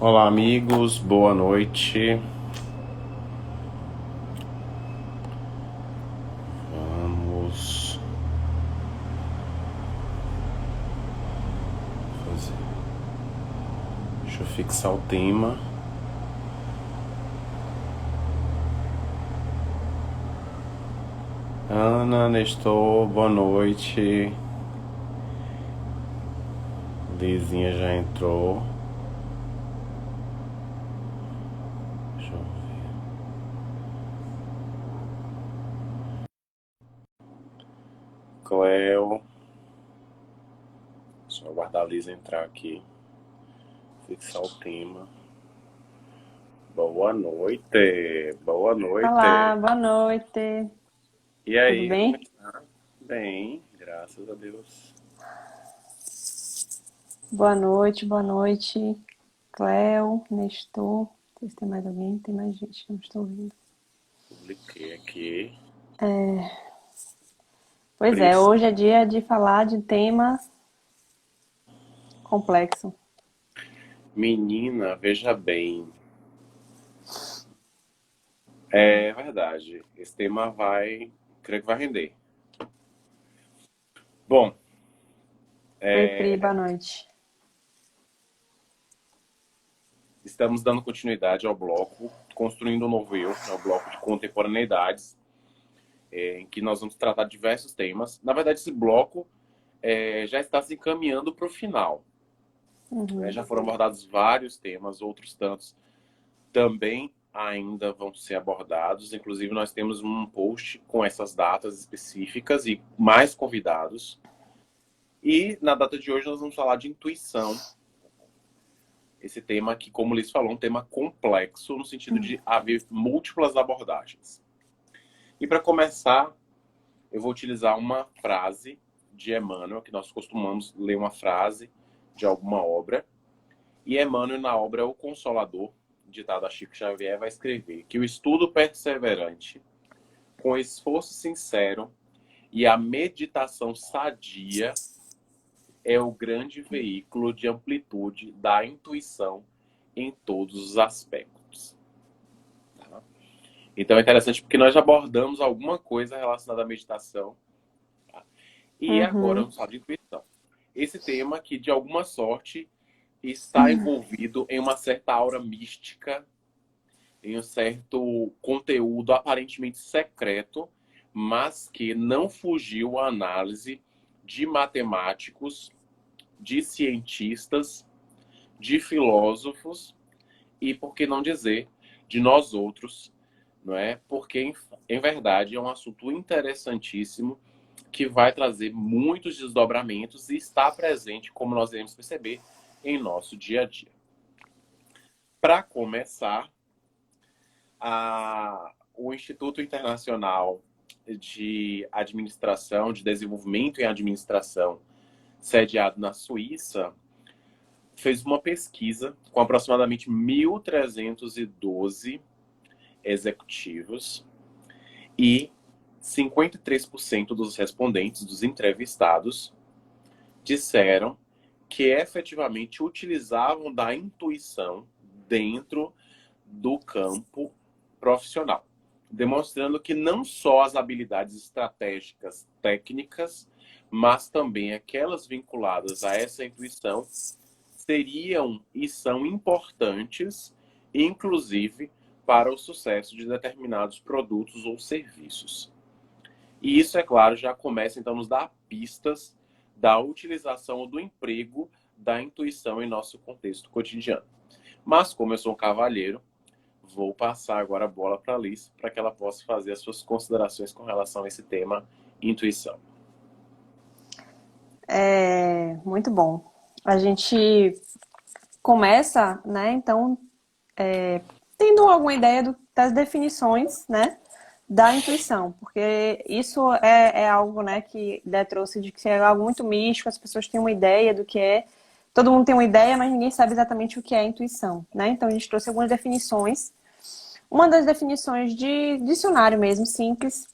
Olá, amigos, boa noite. Vamos fazer. Deixa eu fixar o tema. Ana, Nestor, boa noite. Lizinha já entrou. Deixa eu ver. Cleo. Só aguardar a Liz entrar aqui. Fixar o tema. Boa noite. Boa Olá, noite. boa noite. E Tudo aí, como é bem? que tá? Bem, graças a Deus. Boa noite, boa noite. Cleo, Nestor. Não sei se tem mais alguém, tem mais gente, não estou ouvindo. Publiquei aqui. Pois é, Pris. hoje é dia de falar de tema complexo. Menina, veja bem. É verdade. Esse tema vai, creio que vai render. Bom, Oi, Pri, boa noite. estamos dando continuidade ao bloco Construindo um Novo Eu, é o bloco de contemporaneidades, em que nós vamos tratar diversos temas. Na verdade, esse bloco já está se encaminhando para o final. Uhum. Já foram abordados vários temas, outros tantos também ainda vão ser abordados. Inclusive, nós temos um post com essas datas específicas e mais convidados. E na data de hoje nós vamos falar de intuição. Esse tema que, como o Liz falou, é um tema complexo no sentido de haver múltiplas abordagens. E para começar, eu vou utilizar uma frase de Emmanuel, que nós costumamos ler uma frase de alguma obra. E Emmanuel, na obra O Consolador, ditado a Chico Xavier, vai escrever que o estudo perseverante, com esforço sincero e a meditação sadia é o grande veículo de amplitude da intuição em todos os aspectos. Tá? Então é interessante porque nós já abordamos alguma coisa relacionada à meditação, tá? E agora Uhum. vamos falar de intuição. Esse tema que, de alguma sorte, está envolvido em uma certa aura mística, em um certo conteúdo aparentemente secreto, mas que não fugiu à análise de matemáticos, de cientistas, de filósofos e, por que não dizer, de nós outros, não é? Porque, em verdade, é um assunto interessantíssimo que vai trazer muitos desdobramentos e está presente, como nós devemos perceber, em nosso dia a dia. Para começar, o Instituto Internacional de Administração, de Desenvolvimento em Administração, sediado na Suíça, fez uma pesquisa com aproximadamente 1.312 executivos e 53% dos respondentes, dos entrevistados, disseram que efetivamente utilizavam da intuição dentro do campo profissional, demonstrando que não só as habilidades estratégicas técnicas, mas também aquelas vinculadas a essa intuição seriam e são importantes, inclusive para o sucesso de determinados produtos ou serviços. E isso, é claro, já começa então a nos dar pistas da utilização ou do emprego da intuição em nosso contexto cotidiano. Mas, como eu sou um cavalheiro, vou passar agora a bola para a Liz, para que ela possa fazer as suas considerações com relação a esse tema, intuição. É muito bom. A gente começa, né, então, tendo alguma ideia das definições, né, da intuição, porque isso é algo, né, que Dé trouxe de que é algo muito místico, as pessoas têm uma ideia do que é, todo mundo tem uma ideia, mas ninguém sabe exatamente o que é intuição, né? Então a gente trouxe algumas definições. Uma das definições de dicionário mesmo, simples,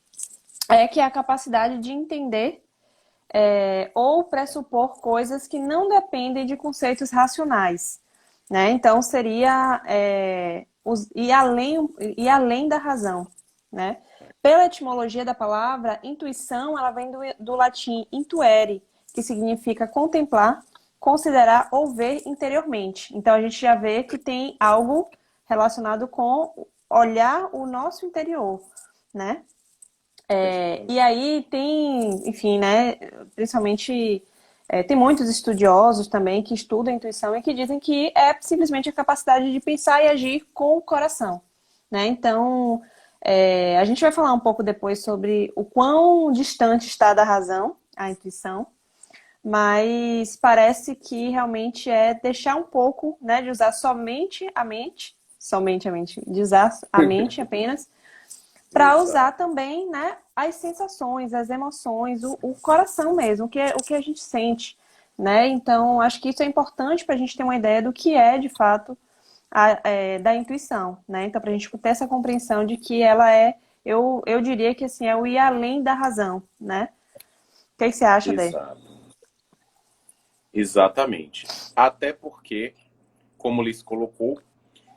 é que é a capacidade de entender ou pressupor coisas que não dependem de conceitos racionais. né? Então seria ir além da razão, né? Pela etimologia da palavra, intuição, ela vem do latim intuere, que significa contemplar, considerar ou ver interiormente. Então a gente já vê que tem algo relacionado com olhar o nosso interior, né? E aí tem, enfim, né? Principalmente tem muitos estudiosos também que estudam a intuição e que dizem que é simplesmente a capacidade de pensar e agir com o coração, né? Então a gente vai falar um pouco depois sobre o quão distante está da razão a intuição, mas parece que realmente é deixar um pouco, né, de usar somente a mente, de usar a mente apenas, para usar também, né, as sensações, as emoções, o coração mesmo, o que a gente sente, né? Então, acho que isso é importante para a gente ter uma ideia do que é, de fato, da intuição, né? Então, para a gente ter essa compreensão de que ela eu diria que assim, é o ir além da razão, né? O que você acha, Dé? Exato. Exatamente. Até porque, como Liz colocou,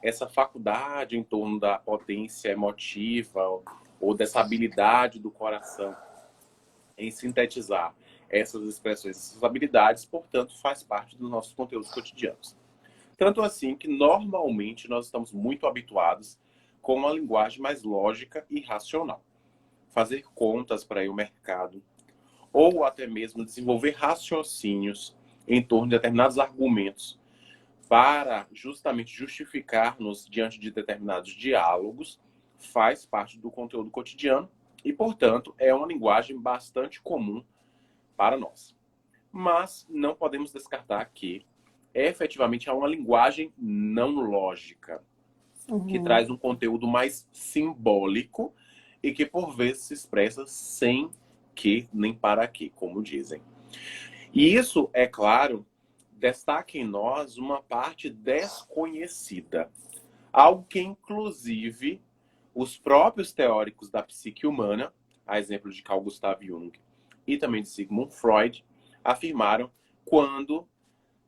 essa faculdade em torno da potência emotiva ou dessa habilidade do coração em sintetizar essas expressões, essas habilidades, portanto, faz parte dos nossos conteúdos cotidianos. Tanto assim que, normalmente, nós estamos muito habituados com uma linguagem mais lógica e racional. Fazer contas para ir ao mercado, ou até mesmo desenvolver raciocínios em torno de determinados argumentos para justamente justificar-nos diante de determinados diálogos, faz parte do conteúdo cotidiano e, portanto, é uma linguagem bastante comum para nós. Mas não podemos descartar que efetivamente há uma linguagem não lógica, que traz um conteúdo mais simbólico e que por vezes se expressa sem que nem para quê, como dizem. E isso, é claro, destaca em nós uma parte desconhecida. Algo que, inclusive, os próprios teóricos da psique humana, a exemplo de Carl Gustav Jung e também de Sigmund Freud, afirmaram quando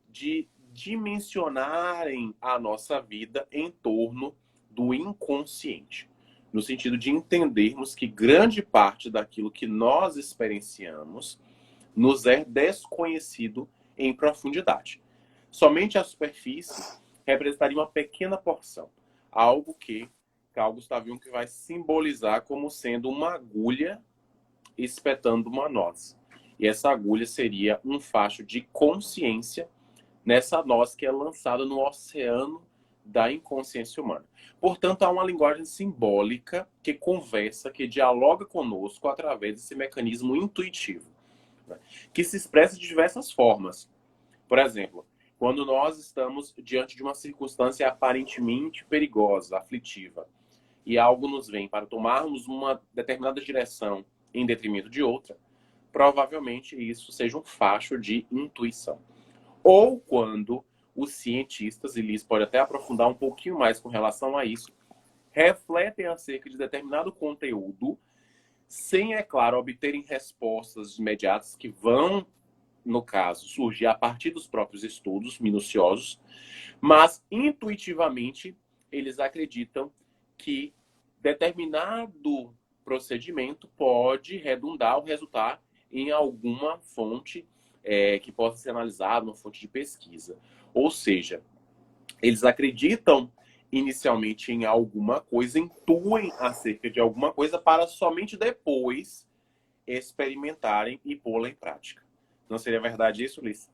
de dimensionarem a nossa vida em torno do inconsciente. No sentido de entendermos que grande parte daquilo que nós experienciamos nos é desconhecido em profundidade. Somente a superfície representaria uma pequena porção. Algo que Carl Gustav Jung vai simbolizar como sendo uma agulha espetando uma noz. E essa agulha seria um facho de consciência nessa noz que é lançada no oceano da inconsciência humana. Portanto, há uma linguagem simbólica que conversa, que dialoga conosco através desse mecanismo intuitivo, né, que se expressa de diversas formas. Por exemplo, quando nós estamos diante de uma circunstância aparentemente perigosa, aflitiva, e algo nos vem para tomarmos uma determinada direção em detrimento de outra, provavelmente isso seja um facho de intuição. Ou quando os cientistas, e Liz pode até aprofundar um pouquinho mais com relação a isso, refletem acerca de determinado conteúdo, sem, é claro, obterem respostas imediatas que vão, no caso, surgir a partir dos próprios estudos minuciosos, mas intuitivamente eles acreditam que determinado procedimento pode redundar ou resultar em alguma fonte que possa ser analisada, uma fonte de pesquisa. Ou seja, eles acreditam inicialmente em alguma coisa, intuem acerca de alguma coisa para somente depois experimentarem e pô-la em prática. Não seria verdade isso, Liz?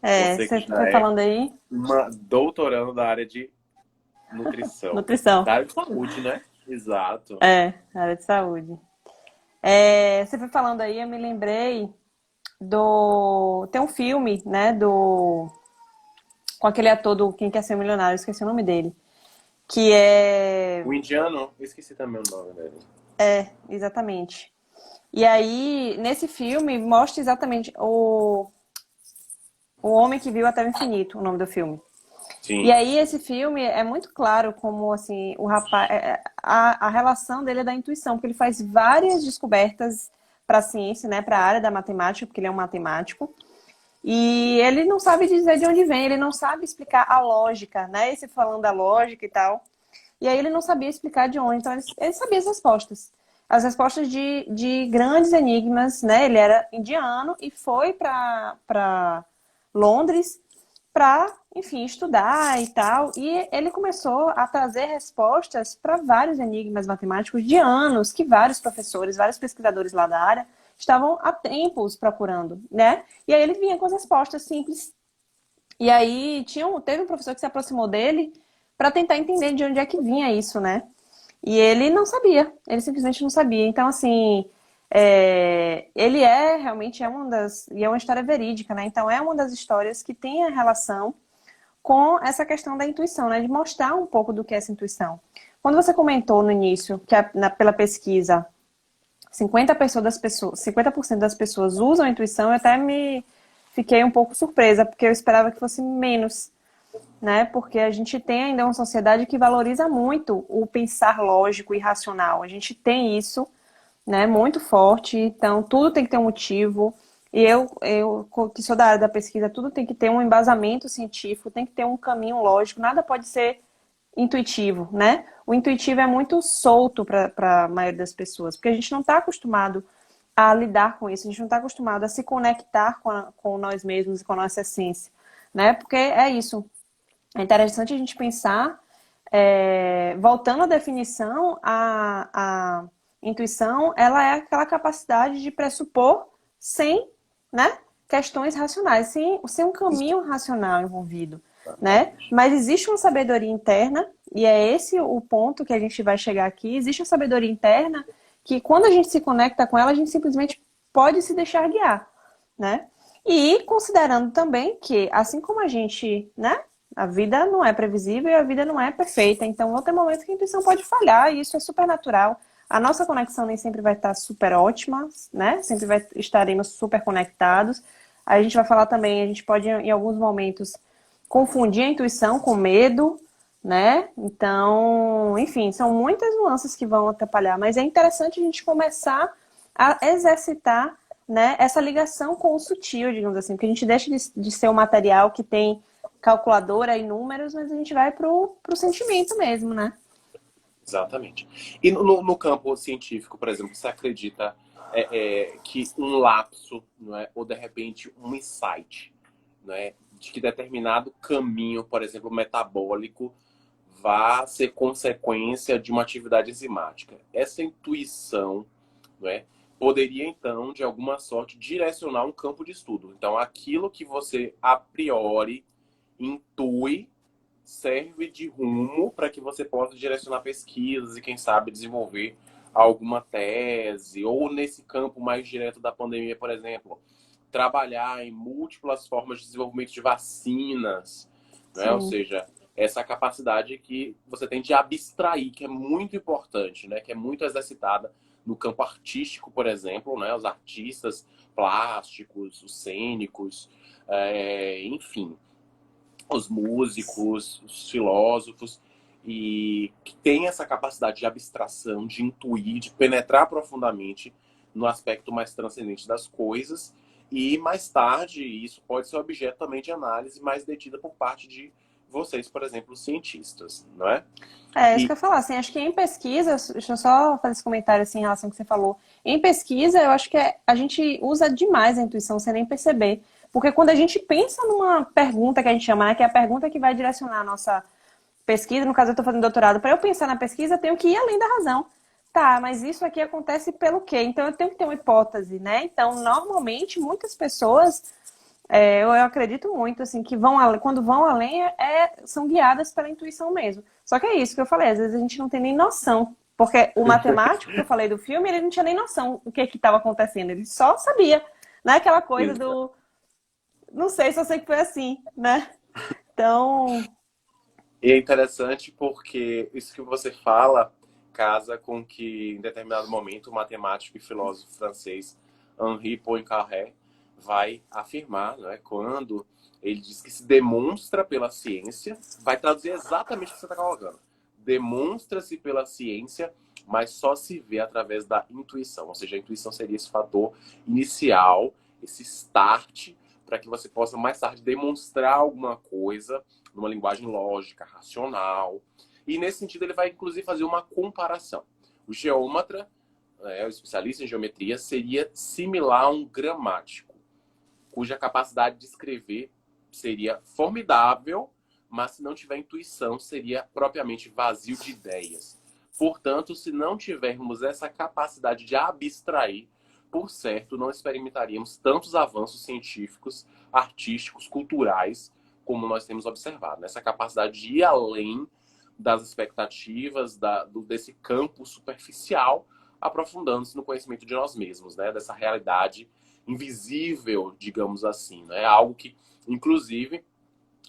Você que Você já foi é falando aí? uma doutoranda da área de nutrição. Nutrição. Da área de saúde, né? Exato. Área de saúde. Você foi falando aí, eu me lembrei tem um filme, né, com aquele ator do Quem Quer Ser Milionário, esqueci o nome dele, que é... O indiano, eu esqueci também o nome dele. Exatamente. E aí, nesse filme, mostra exatamente o Homem que Viu até o Infinito, o nome do filme. Sim. E aí, esse filme é muito claro como, assim, o rapaz... A relação dele é da intuição, porque ele faz várias descobertas para a ciência, né, para a área da matemática, porque ele é um matemático. E ele não sabe dizer de onde vem, ele não sabe explicar a lógica, né? Esse falando da lógica e tal. E aí ele não sabia explicar de onde, então ele sabia as respostas. As respostas de grandes enigmas, né? Ele era indiano e foi para Londres para, enfim, estudar e tal. E ele começou a trazer respostas para vários enigmas matemáticos de anos que vários professores, vários pesquisadores lá da área estavam há tempos procurando, né? E aí ele vinha com as respostas simples. E aí teve um professor que se aproximou dele para tentar entender de onde é que vinha isso, né? E ele não sabia, ele simplesmente não sabia. Então, assim, ele realmente é e é uma história verídica, né? Então, é uma das histórias que tem a relação com essa questão da intuição, né? De mostrar um pouco do que é essa intuição. Quando você comentou no início que pela pesquisa 50% das pessoas usam a intuição, eu até me fiquei um pouco surpresa, porque eu esperava que fosse menos, né? Porque a gente tem ainda uma sociedade que valoriza muito o pensar lógico e racional. A gente tem isso, né, muito forte, então tudo tem que ter um motivo. E eu que sou da área da pesquisa, tudo tem que ter um embasamento científico, tem que ter um caminho lógico, nada pode ser intuitivo, né? O intuitivo é muito solto para a maioria das pessoas, porque a gente não está acostumado a lidar com isso, a gente não está acostumado a se conectar com nós mesmos e com a nossa essência, né? Porque é isso. É interessante a gente pensar, voltando à definição, a intuição, ela é aquela capacidade de pressupor sem, né, questões racionais, sem um caminho racional envolvido, né? Mas existe uma sabedoria interna, e é esse o ponto que a gente vai chegar aqui, existe uma sabedoria interna que quando a gente se conecta com ela, a gente simplesmente pode se deixar guiar, né? E considerando também que, assim como a gente, né, a vida não é previsível e a vida não é perfeita. Então, vão ter momentos que a intuição pode falhar e isso é super natural. A nossa conexão nem sempre vai estar super ótima, né? Sempre estaremos super conectados. A gente vai falar também, a gente pode, em alguns momentos, confundir a intuição com medo, né? Então, enfim, são muitas nuances que vão atrapalhar. Mas é interessante a gente começar a exercitar, né, essa ligação com o sutil, digamos assim. Porque a gente deixa de ser um material que tem calculadora e números, mas a gente vai pro sentimento mesmo, né? Exatamente. E no campo científico, por exemplo, você acredita que um lapso, não é, ou de repente um insight, não é, de que determinado caminho, por exemplo, metabólico, vá ser consequência de uma atividade enzimática? Essa intuição, não é, poderia então, de alguma sorte, direcionar um campo de estudo. Então, aquilo que você a priori intui serve de rumo para que você possa direcionar pesquisas e, quem sabe, desenvolver alguma tese, ou nesse campo mais direto da pandemia, por exemplo, trabalhar em múltiplas formas de desenvolvimento de vacinas, né? Ou seja, essa capacidade que você tem de abstrair, que é muito importante, né? Que é muito exercitada no campo artístico, por exemplo, né? Os artistas plásticos, os cênicos, enfim, os músicos, os filósofos, e que tem essa capacidade de abstração, de intuir, de penetrar profundamente no aspecto mais transcendente das coisas, e mais tarde isso pode ser objeto também de análise mais detida por parte de vocês, por exemplo, cientistas, não é? É isso que eu ia falar, assim, acho que em pesquisa, deixa eu só fazer esse comentário assim, em relação ao que você falou. Em pesquisa, eu acho que a gente usa demais a intuição sem nem perceber. Porque quando a gente pensa numa pergunta que a gente chama, né, que é a pergunta que vai direcionar a nossa pesquisa, no caso eu estou fazendo doutorado, para eu pensar na pesquisa, eu tenho que ir além da razão. Tá, mas isso aqui acontece pelo quê? Então eu tenho que ter uma hipótese, né? Então, normalmente, muitas pessoas, eu acredito muito, assim, que quando vão além, são guiadas pela intuição mesmo. Só que é isso que eu falei, às vezes a gente não tem nem noção. Porque o matemático que eu falei do filme, ele não tinha nem noção do que estava acontecendo, ele só sabia, né? Aquela coisa do. Não sei, só sei que foi assim, né? Então. E é interessante porque isso que você fala casa com que, em determinado momento, o matemático e filósofo francês Henri Poincaré vai afirmar, né, quando ele diz que se demonstra pela ciência, vai traduzir exatamente o que você está colocando. Demonstra-se pela ciência, mas só se vê através da intuição. Ou seja, a intuição seria esse fator inicial, esse start para que você possa mais tarde demonstrar alguma coisa numa linguagem lógica, racional. E nesse sentido ele vai inclusive fazer uma comparação. O geômetra, o especialista em geometria, seria similar a um gramático, cuja capacidade de escrever seria formidável, mas se não tiver intuição, seria propriamente vazio de ideias. Portanto, se não tivermos essa capacidade de abstrair, por certo, não experimentaríamos tantos avanços científicos, artísticos, culturais, como nós temos observado. Essa capacidade de ir além das expectativas, desse campo superficial, aprofundando-se no conhecimento de nós mesmos, né? Dessa realidade invisível, digamos assim. Né? Algo que, inclusive,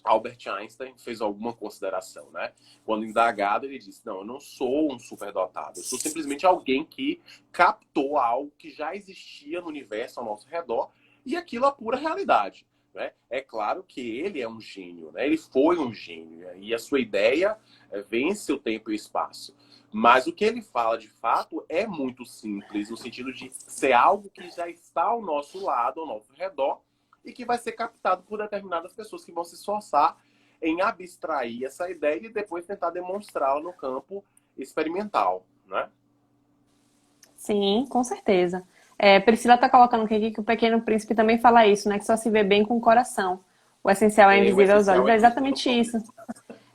Albert Einstein fez alguma consideração, né? Quando indagado, ele disse, não, eu não sou um superdotado, eu sou simplesmente alguém que captou algo que já existia no universo ao nosso redor e aquilo é a pura realidade, né? É claro que ele é um gênio, né? Ele foi um gênio e a sua ideia vence o tempo e o espaço. Mas o que ele fala, de fato, é muito simples, no sentido de ser algo que já está ao nosso lado, ao nosso redor, e que vai ser captado por determinadas pessoas que vão se esforçar em abstrair essa ideia e depois tentar demonstrá-la no campo experimental, né? Sim, com certeza. Priscila está colocando aqui que o Pequeno Príncipe também fala isso, né? Que só se vê bem com o coração. O essencial é invisível aos olhos. É exatamente isso.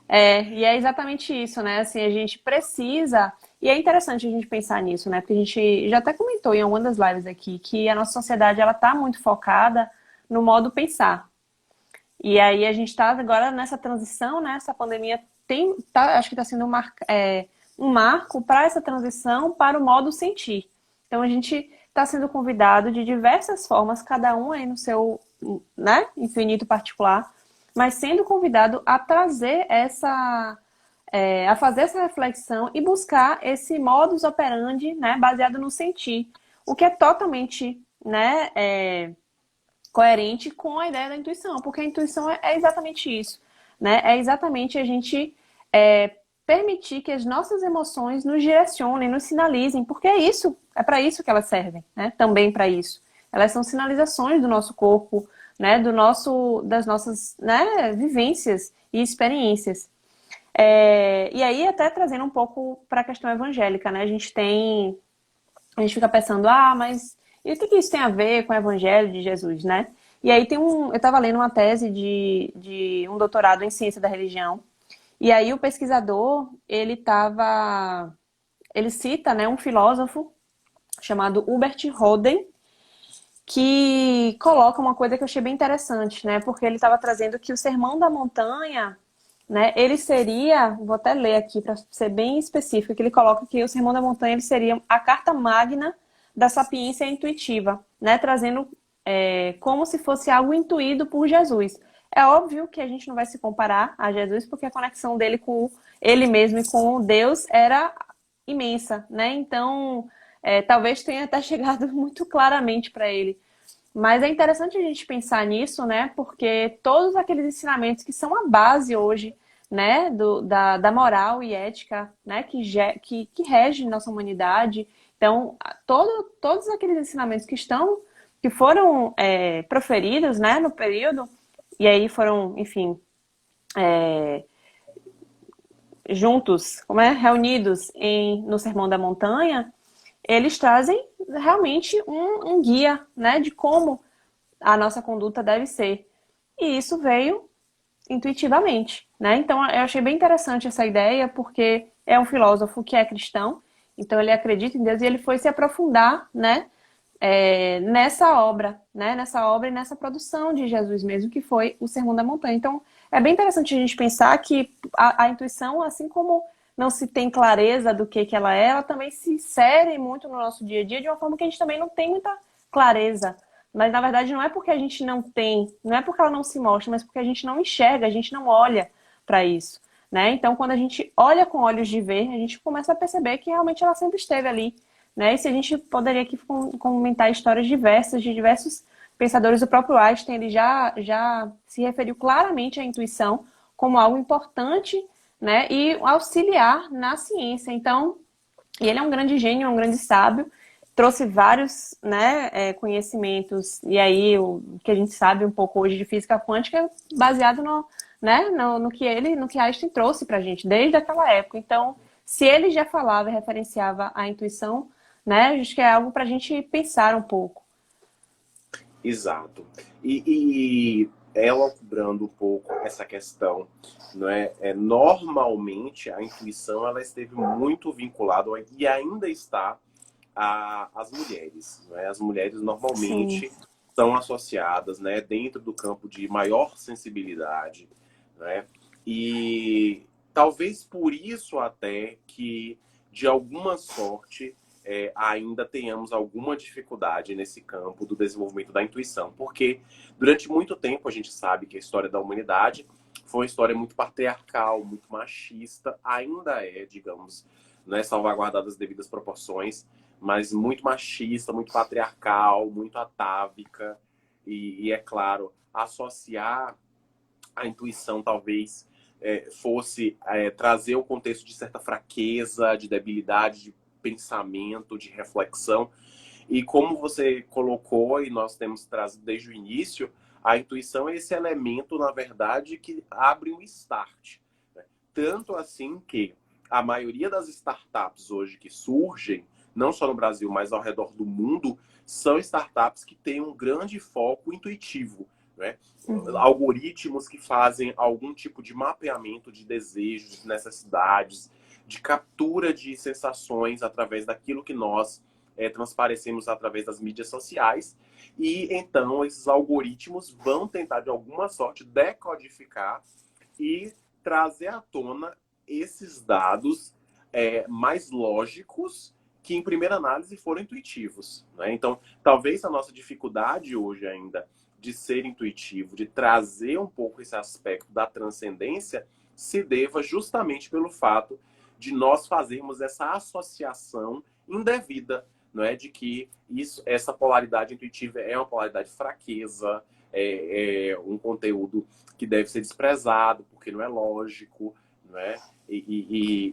E é exatamente isso, né? Assim, a gente precisa... E é interessante a gente pensar nisso, né? Porque a gente já até comentou em alguma das lives aqui que a nossa sociedade, ela tá muito focada no modo pensar. E aí a gente está agora nessa transição, né? Essa pandemia acho que está sendo um marco para essa transição para o modo sentir. Então a gente está sendo convidado de diversas formas, cada um aí no seu, né, infinito particular, mas sendo convidado a trazer a fazer essa reflexão e buscar esse modus operandi, né, baseado no sentir, o que é totalmente, né, coerente com a ideia da intuição, porque a intuição é exatamente isso, né? É exatamente a gente permitir que as nossas emoções nos direcionem, nos sinalizem, porque é para isso que elas servem, né? Também para isso. Elas são sinalizações do nosso corpo, né? Das nossas, né, vivências e experiências. E aí, até trazendo um pouco para a questão evangélica, né? A gente fica pensando, mas e o que isso tem a ver com o Evangelho de Jesus, né? E aí eu estava lendo uma tese de um doutorado em ciência da religião, e aí o pesquisador, ele cita, né, um filósofo chamado Hubert Roden, que coloca uma coisa que eu achei bem interessante, né? Porque ele estava trazendo que o Sermão da Montanha, né, ele seria, vou até ler aqui para ser bem específico, que ele coloca que o Sermão da Montanha ele seria a carta magna da sapiência intuitiva, né? Trazendo como se fosse algo intuído por Jesus. É óbvio que a gente não vai se comparar a Jesus, porque a conexão dele com ele mesmo e com Deus era imensa, né? Então, talvez tenha até chegado muito claramente para ele. Mas é interessante a gente pensar nisso, né? Porque todos aqueles ensinamentos que são a base hoje, né, da moral e ética, né, que rege nossa humanidade. Então, todos aqueles ensinamentos que foram proferidos, né, no período, e aí foram, enfim, juntos, reunidos no Sermão da Montanha, eles trazem realmente um guia, né, de como a nossa conduta deve ser. E isso veio intuitivamente, né? Então, eu achei bem interessante essa ideia, porque é um filósofo que é cristão, então ele acredita em Deus e ele foi se aprofundar, né, nessa obra, né, nessa obra e nessa produção de Jesus mesmo, que foi o Sermão da Montanha. Então, é bem interessante a gente pensar que a intuição, assim como não se tem clareza do que ela é, ela também se insere muito no nosso dia a dia de uma forma que a gente também não tem muita clareza. Mas, na verdade, não é porque a gente não tem, não é porque ela não se mostra, mas porque a gente não enxerga, a gente não olha para isso, né? Então, quando a gente olha com olhos de ver, a gente começa a perceber que realmente ela sempre esteve ali, né? E se a gente poderia aqui comentar histórias diversas, de diversos pensadores, o próprio Einstein, ele já se referiu claramente à intuição como algo importante, né? E auxiliar na ciência. Então, e ele é um grande gênio, um grande sábio, trouxe vários, né, conhecimentos, e aí o que a gente sabe um pouco hoje de física quântica, baseado no, né, no que Einstein trouxe para a gente desde aquela época. Então, se ele já falava e referenciava a intuição, né, acho que é algo para a gente pensar um pouco. Exato. E elaborando um pouco essa questão, não é? Normalmente a intuição ela esteve muito vinculada e ainda está às mulheres, não é? As mulheres Sim. normalmente são associadas, né, dentro do campo de maior sensibilidade, né? E talvez por isso até que de alguma sorte ainda tenhamos alguma dificuldade nesse campo do desenvolvimento da intuição. Porque durante muito tempo a gente sabe que a história da humanidade foi uma história muito patriarcal, muito machista, ainda digamos, né, salvaguardadas as devidas proporções, mas muito machista, muito patriarcal, muito atávica. E é claro, associar a intuição talvez fosse trazer o contexto de certa fraqueza, de debilidade, de pensamento, de reflexão. E como você colocou, e nós temos trazido desde o início, a intuição é esse elemento, na verdade, que abre um start. Né? Tanto assim que a maioria das startups hoje que surgem, não só no Brasil, mas ao redor do mundo, são startups que têm um grande foco intuitivo. Né? Uhum. Algoritmos que fazem algum tipo de mapeamento de desejos, de necessidades, de captura de sensações através daquilo que nós transparecemos através das mídias sociais. E então esses algoritmos vão tentar, de alguma sorte, decodificar e trazer à tona esses dados mais lógicos que, em primeira análise, foram intuitivos. Né? Então, talvez a nossa dificuldade hoje ainda de ser intuitivo, de trazer um pouco esse aspecto da transcendência, se deva justamente pelo fato de nós fazermos essa associação indevida, não é, de que essa polaridade intuitiva é uma polaridade de fraqueza, é um conteúdo que deve ser desprezado porque não é lógico, não é?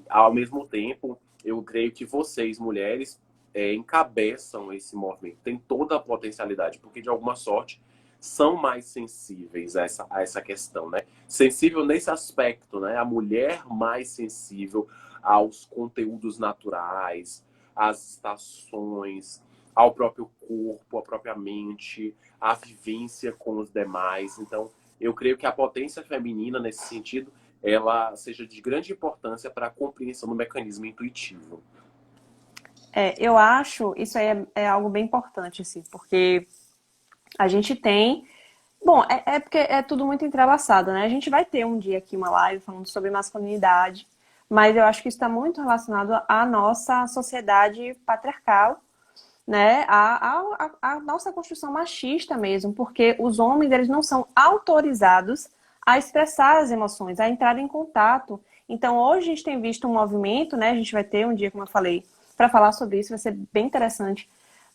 Ao mesmo tempo, eu creio que vocês, mulheres, encabeçam esse movimento, tem toda a potencialidade, porque de alguma sorte são mais sensíveis a essa questão, né? Sensível nesse aspecto, né? A mulher mais sensível aos conteúdos naturais, às estações, ao próprio corpo, à própria mente, à vivência com os demais. Então, eu creio que a potência feminina, nesse sentido, ela seja de grande importância para a compreensão do mecanismo intuitivo. Eu acho isso aí é algo bem importante, assim, porque a gente tem. Bom, é porque é tudo muito entrelaçado, né? A gente vai ter um dia aqui uma live falando sobre masculinidade, mas eu acho que isso está muito relacionado à nossa sociedade patriarcal, né? A nossa construção machista mesmo, porque os homens eles não são autorizados a expressar as emoções, a entrar em contato. Então, hoje a gente tem visto um movimento, né? A gente vai ter um dia, como eu falei, para falar sobre isso, vai ser bem interessante.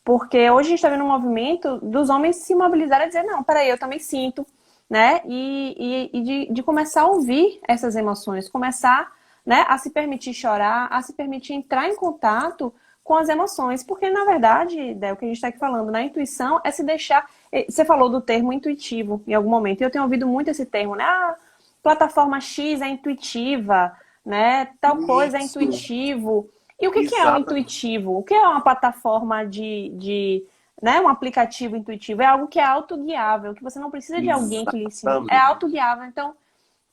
Porque hoje a gente está vendo um movimento dos homens se mobilizarem e dizer, não, peraí, eu também sinto, né? E de começar a ouvir essas emoções, começar, né, a se permitir chorar, a se permitir entrar em contato com as emoções. Porque, na verdade, é o que a gente está aqui falando, na intuição é se deixar. Você falou do termo intuitivo em algum momento, e eu tenho ouvido muito esse termo, né? Ah, plataforma X é intuitiva, né? Tal coisa é Isso, intuitivo. E o que é o exatamente. intuitivo? O que é uma plataforma né, um aplicativo intuitivo? É algo que é autoguiável, que você não precisa de alguém que lhe ensine. É Exatamente. autoguiável. Então,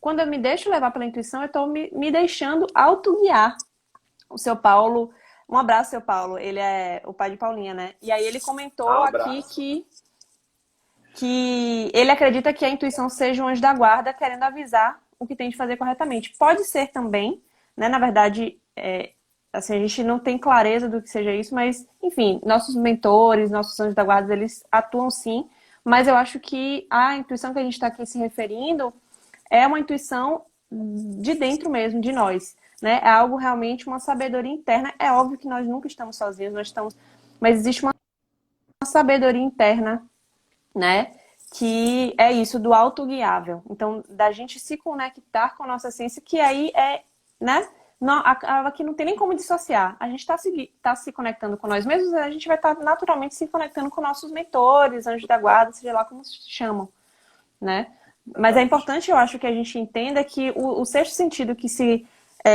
quando eu me deixo levar pela intuição, eu estou me deixando autoguiar. O seu Paulo, um abraço, seu Paulo. Ele é o pai de Paulinha, né? E aí ele comentou aqui Abraço. que ele acredita que a intuição seja um anjo da guarda querendo avisar o que tem de fazer corretamente. Pode ser também, né? Na verdade, assim, a gente não tem clareza do que seja isso, mas, enfim, nossos mentores, nossos anjos da guarda, eles atuam sim, mas eu acho que a intuição que a gente está aqui se referindo é uma intuição de dentro mesmo, de nós, né? É algo realmente, uma sabedoria interna. É óbvio que nós nunca estamos sozinhos, nós estamos, mas existe uma sabedoria interna, né? Que é isso, do autoguiável. Então, da gente se conectar com a nossa essência, que aí né? acaba que não tem nem como dissociar. A gente está se conectando com nós mesmos, a gente vai estar naturalmente se conectando com nossos mentores, anjos da guarda, seja lá como se chamam, né? Mas é importante, eu acho, que a gente entenda que o sexto sentido que se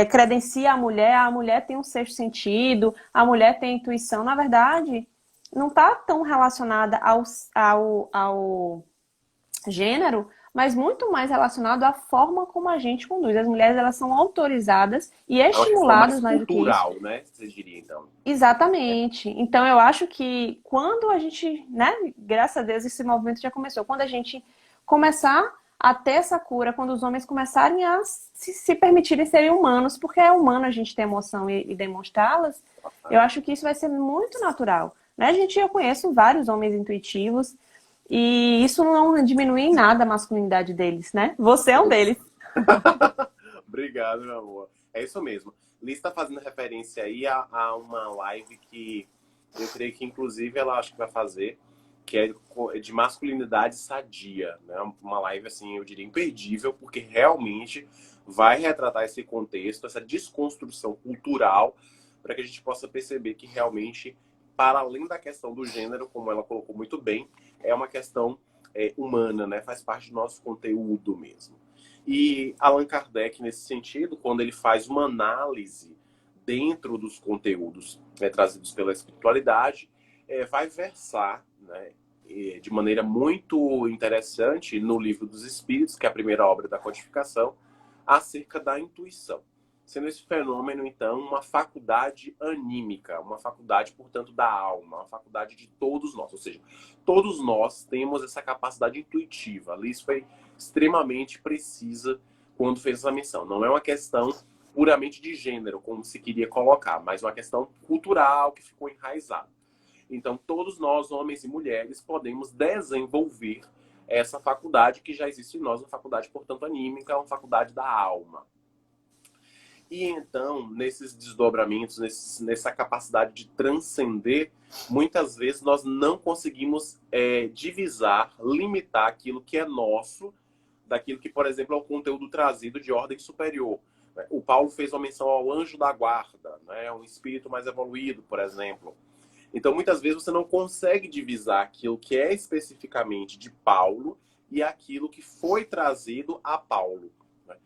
credencia a mulher tem um sexto sentido, a mulher tem intuição, na verdade, não está tão relacionada ao gênero, mas muito mais relacionado à forma como a gente conduz. As mulheres, elas são autorizadas e É uma questão mais estimuladas mais do que isso. cultural, né? Vocês diriam, então. Exatamente. Então, eu acho que quando a gente, né, graças a Deus esse movimento já começou, quando a gente começar a ter essa cura, quando os homens começarem a se permitirem serem humanos, porque é humano a gente ter emoção e demonstrá-las, eu acho que isso vai ser muito natural. Né? Eu conheço vários homens intuitivos e isso não diminui em nada a masculinidade deles, né? Você é um deles. Obrigado, meu amor. É isso mesmo. Liz está fazendo referência aí a uma live que eu creio que, inclusive, ela acho que vai fazer, que é de masculinidade sadia, né? Uma live, assim, eu diria imperdível, porque realmente vai retratar esse contexto, essa desconstrução cultural, para que a gente possa perceber que realmente, para além da questão do gênero, como ela colocou muito bem, é uma questão humana, né? Faz parte do nosso conteúdo mesmo. E Allan Kardec, nesse sentido, quando ele faz uma análise dentro dos conteúdos trazidos pela espiritualidade, vai versar, né, de maneira muito interessante no Livro dos Espíritos, que é a primeira obra da codificação, acerca da intuição. Sendo esse fenômeno, então, uma faculdade anímica, uma faculdade, portanto, da alma, uma faculdade de todos nós. Ou seja, todos nós temos essa capacidade intuitiva. Liz foi extremamente precisa quando fez essa menção. Não é uma questão puramente de gênero, como se queria colocar, mas uma questão cultural que ficou enraizada. Então, todos nós, homens e mulheres, podemos desenvolver essa faculdade que já existe em nós, uma faculdade, portanto, anímica, uma faculdade da alma. E então, nesses desdobramentos, nessa capacidade de transcender, muitas vezes nós não conseguimos divisar, limitar aquilo que é nosso, daquilo que, por exemplo, é o conteúdo trazido de ordem superior. O Paulo fez uma menção ao anjo da guarda, né? Um espírito mais evoluído, por exemplo. Então, muitas vezes você não consegue divisar aquilo que é especificamente de Paulo e aquilo que foi trazido a Paulo. Né?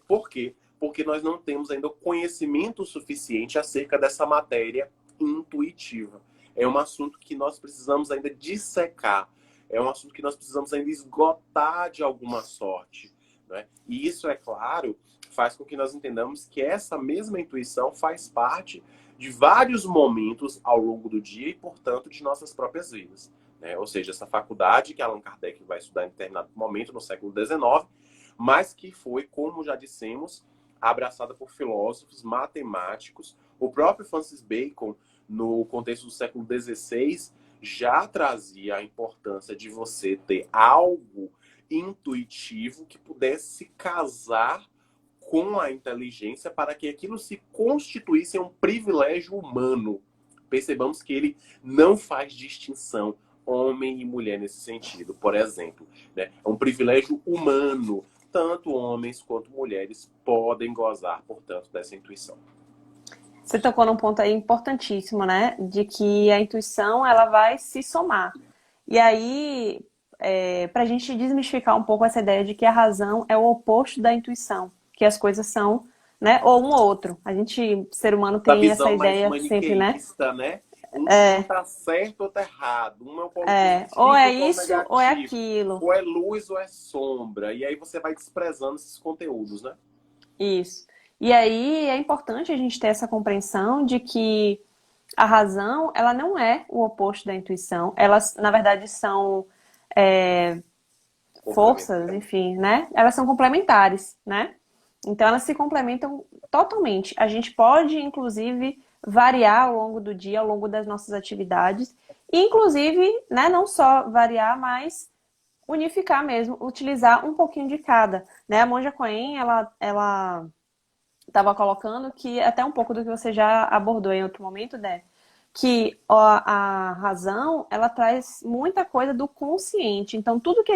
Por quê? Porque nós não temos ainda o conhecimento suficiente acerca dessa matéria intuitiva. É um assunto que nós precisamos ainda dissecar. É um assunto que nós precisamos ainda esgotar de alguma sorte. Né? E isso, é claro, faz com que nós entendamos que essa mesma intuição faz parte de vários momentos ao longo do dia e, portanto, de nossas próprias vidas. Né? Ou seja, essa faculdade que Allan Kardec vai estudar em determinado momento, no século XIX, mas que foi, como já dissemos, abraçada por filósofos, matemáticos. O próprio Francis Bacon, no contexto do século XVI, já trazia a importância de você ter algo intuitivo que pudesse casar com a inteligência para que aquilo se constituísse um privilégio humano. Percebamos que ele não faz distinção homem e mulher nesse sentido, por exemplo. Né? É um privilégio humano. Tanto homens quanto mulheres podem gozar, portanto, dessa intuição. Você tocou num ponto aí importantíssimo, né? De que a intuição, ela vai se somar. E aí, para a gente desmistificar um pouco essa ideia de que a razão é o oposto da intuição, que as coisas são, né? Ou um ou outro. A gente, ser humano, tem essa ideia sempre, né? Né? Um tá certo ou tá errado. Um é o polo positivo, ou é outro isso, negativo. ou é aquilo. Ou é luz ou é sombra. E aí você vai desprezando esses conteúdos, né? Isso. E aí é importante a gente ter essa compreensão de que a razão, ela não é o oposto da intuição. Elas, na verdade, são forças, enfim, né? Elas são complementares, né? Então, elas se complementam totalmente. A gente pode, inclusive, variar ao longo do dia, ao longo das nossas atividades. E, inclusive, né, não só variar, mas unificar mesmo, utilizar um pouquinho de cada. Né? A Monja Coen, ela estava colocando que, até um pouco do que você já abordou em outro momento, né? Que a razão, ela traz muita coisa do consciente. Então, tudo que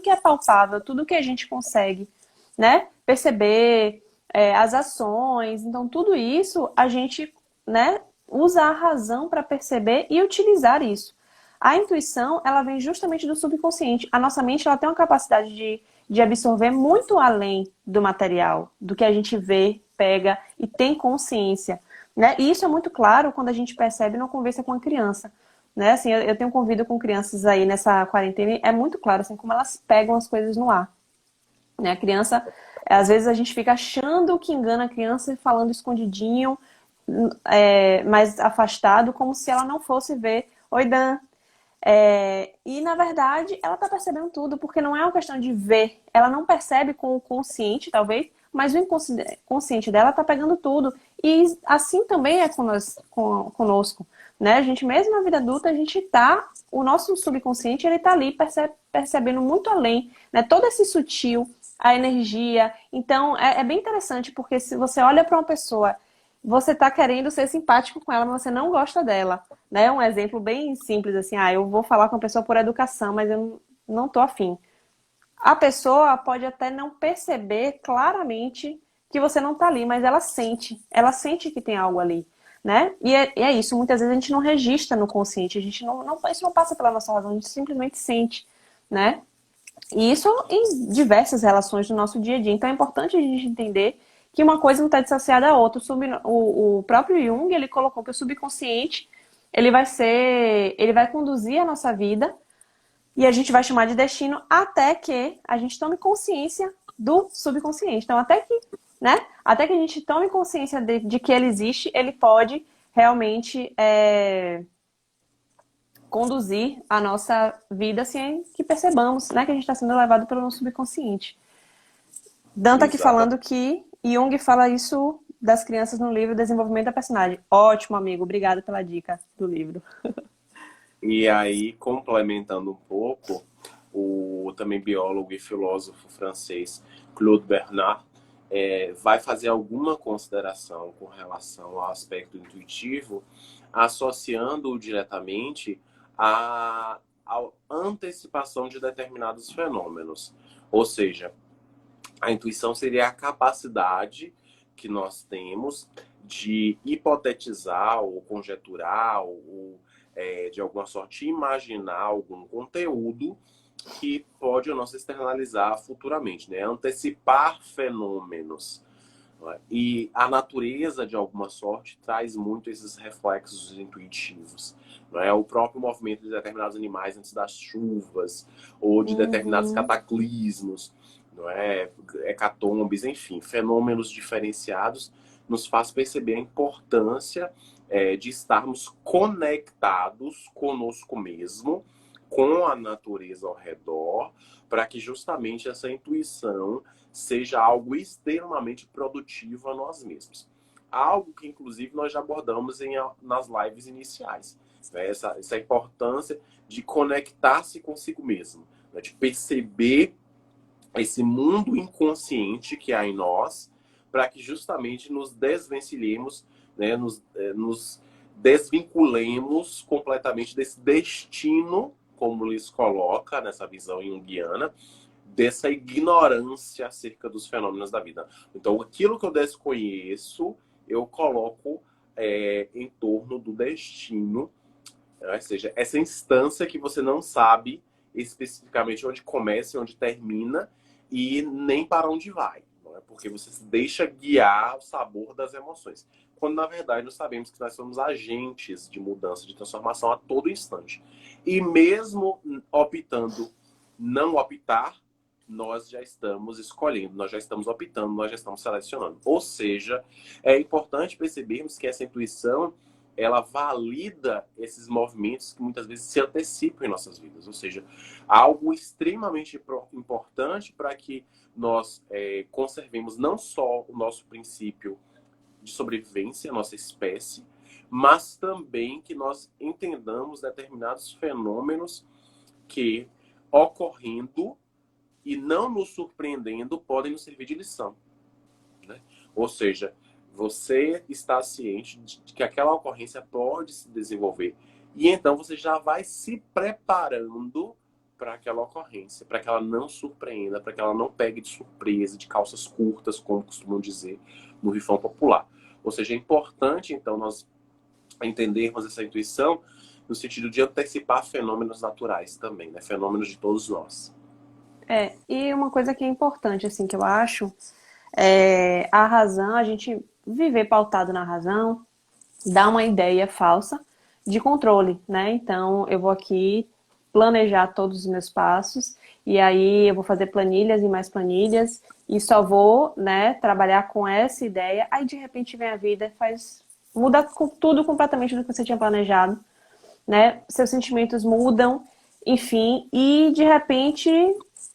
é palpável, tudo que a gente consegue, né, perceber, as ações. Então, tudo isso a gente, né, usa a razão para perceber e utilizar isso. A intuição, ela vem justamente do subconsciente. A nossa mente, ela tem uma capacidade de absorver muito além do material, do que a gente vê, pega e tem consciência, né? E isso é muito claro quando a gente percebe numa conversa com uma criança, né? Assim, eu tenho convívio com crianças aí nessa quarentena e é muito claro, assim, como elas pegam as coisas no ar, né? A criança, às vezes a gente fica achando que engana a criança e falando escondidinho, mais afastado, como se ela não fosse ver. Oi, Dan. E na verdade ela está percebendo tudo, porque não é uma questão de ver, ela não percebe com o consciente, talvez, mas o inconsciente dela está pegando tudo. E assim também é conosco, né? A gente mesmo na vida adulta, o nosso subconsciente, ele tá ali percebendo muito além, né? Todo esse sutil, a energia. Então é bem interessante, porque se você olha para uma pessoa, você tá querendo ser simpático com ela, mas você não gosta dela, né? Um exemplo bem simples, assim, eu vou falar com a pessoa por educação, mas eu não tô afim. A pessoa pode até não perceber claramente que você não tá ali, mas ela sente que tem algo ali, né? E é isso, muitas vezes a gente não registra no consciente, a gente isso não passa pela nossa razão, a gente simplesmente sente, né? E isso em diversas relações do nosso dia a dia. Então é importante a gente entender que uma coisa não está dissociada da outra. O próprio Jung, ele colocou que o subconsciente, ele vai conduzir a nossa vida e a gente vai chamar de destino até que a gente tome consciência do subconsciente. Então até que a gente tome consciência de que ele existe, ele pode realmente conduzir a nossa vida sem que percebamos, né, que a gente está sendo levado pelo nosso subconsciente. Dan tá aqui Exatamente. falando que Jung fala isso das crianças no livro Desenvolvimento da Personalidade. Ótimo, amigo. Obrigada pela dica do livro. E aí, complementando um pouco, o também biólogo e filósofo francês Claude Bernard vai fazer alguma consideração com relação ao aspecto intuitivo, associando-o diretamente à antecipação de determinados fenômenos. Ou seja, a intuição seria a capacidade que nós temos de hipotetizar ou conjecturar ou de alguma sorte imaginar algum conteúdo que pode ou não se externalizar futuramente, né? Antecipar fenômenos. E a natureza, de alguma sorte, traz muito esses reflexos intuitivos. Não é? O próprio movimento de determinados animais antes das chuvas, ou de determinados Uhum. cataclismos, não é? Hecatombes, enfim, fenômenos diferenciados, nos faz perceber a importância de estarmos conectados conosco mesmo, com a natureza ao redor, para que justamente essa intuição seja algo extremamente produtivo a nós mesmos. Algo que, inclusive, nós já abordamos nas lives iniciais. Né? Essa importância de conectar-se consigo mesmo, né? De perceber esse mundo inconsciente que há em nós, para que justamente nos desvencilhemos, né? Nos desvinculemos completamente desse destino, como lhes coloca nessa visão junguiana, dessa ignorância acerca dos fenômenos da vida. Então, aquilo que eu desconheço, eu coloco em torno do destino, né? Ou seja, essa instância que você não sabe especificamente onde começa e onde termina e nem para onde vai. Não é? Porque você se deixa guiar o sabor das emoções. Quando, na verdade, nós sabemos que nós somos agentes de mudança, de transformação a todo instante. E mesmo optando não optar, nós já estamos escolhendo, nós já estamos optando, nós já estamos selecionando. Ou seja, é importante percebermos que essa intuição, ela valida esses movimentos que muitas vezes se antecipam em nossas vidas. Ou seja, algo extremamente importante para que nós conservemos não só o nosso princípio de sobrevivência, a nossa espécie, mas também que nós entendamos determinados fenômenos que, ocorrendo e não nos surpreendendo, podem nos servir de lição. Né? Ou seja, você está ciente de que aquela ocorrência pode se desenvolver. E então você já vai se preparando para aquela ocorrência, para que ela não surpreenda, para que ela não pegue de surpresa, de calças curtas, como costumam dizer no rifão popular. Ou seja, é importante, então, nós entendermos essa intuição no sentido de antecipar fenômenos naturais também, né? Fenômenos de todos nós. E uma coisa que é importante, assim, que eu acho, a razão, a gente viver pautado na razão, dá uma ideia falsa de controle, né? Então, eu vou aqui planejar todos os meus passos, e aí eu vou fazer planilhas e mais planilhas, e só vou, né, trabalhar com essa ideia, aí de repente vem a vida, muda tudo completamente do que você tinha planejado, né? Seus sentimentos mudam, enfim, e de repente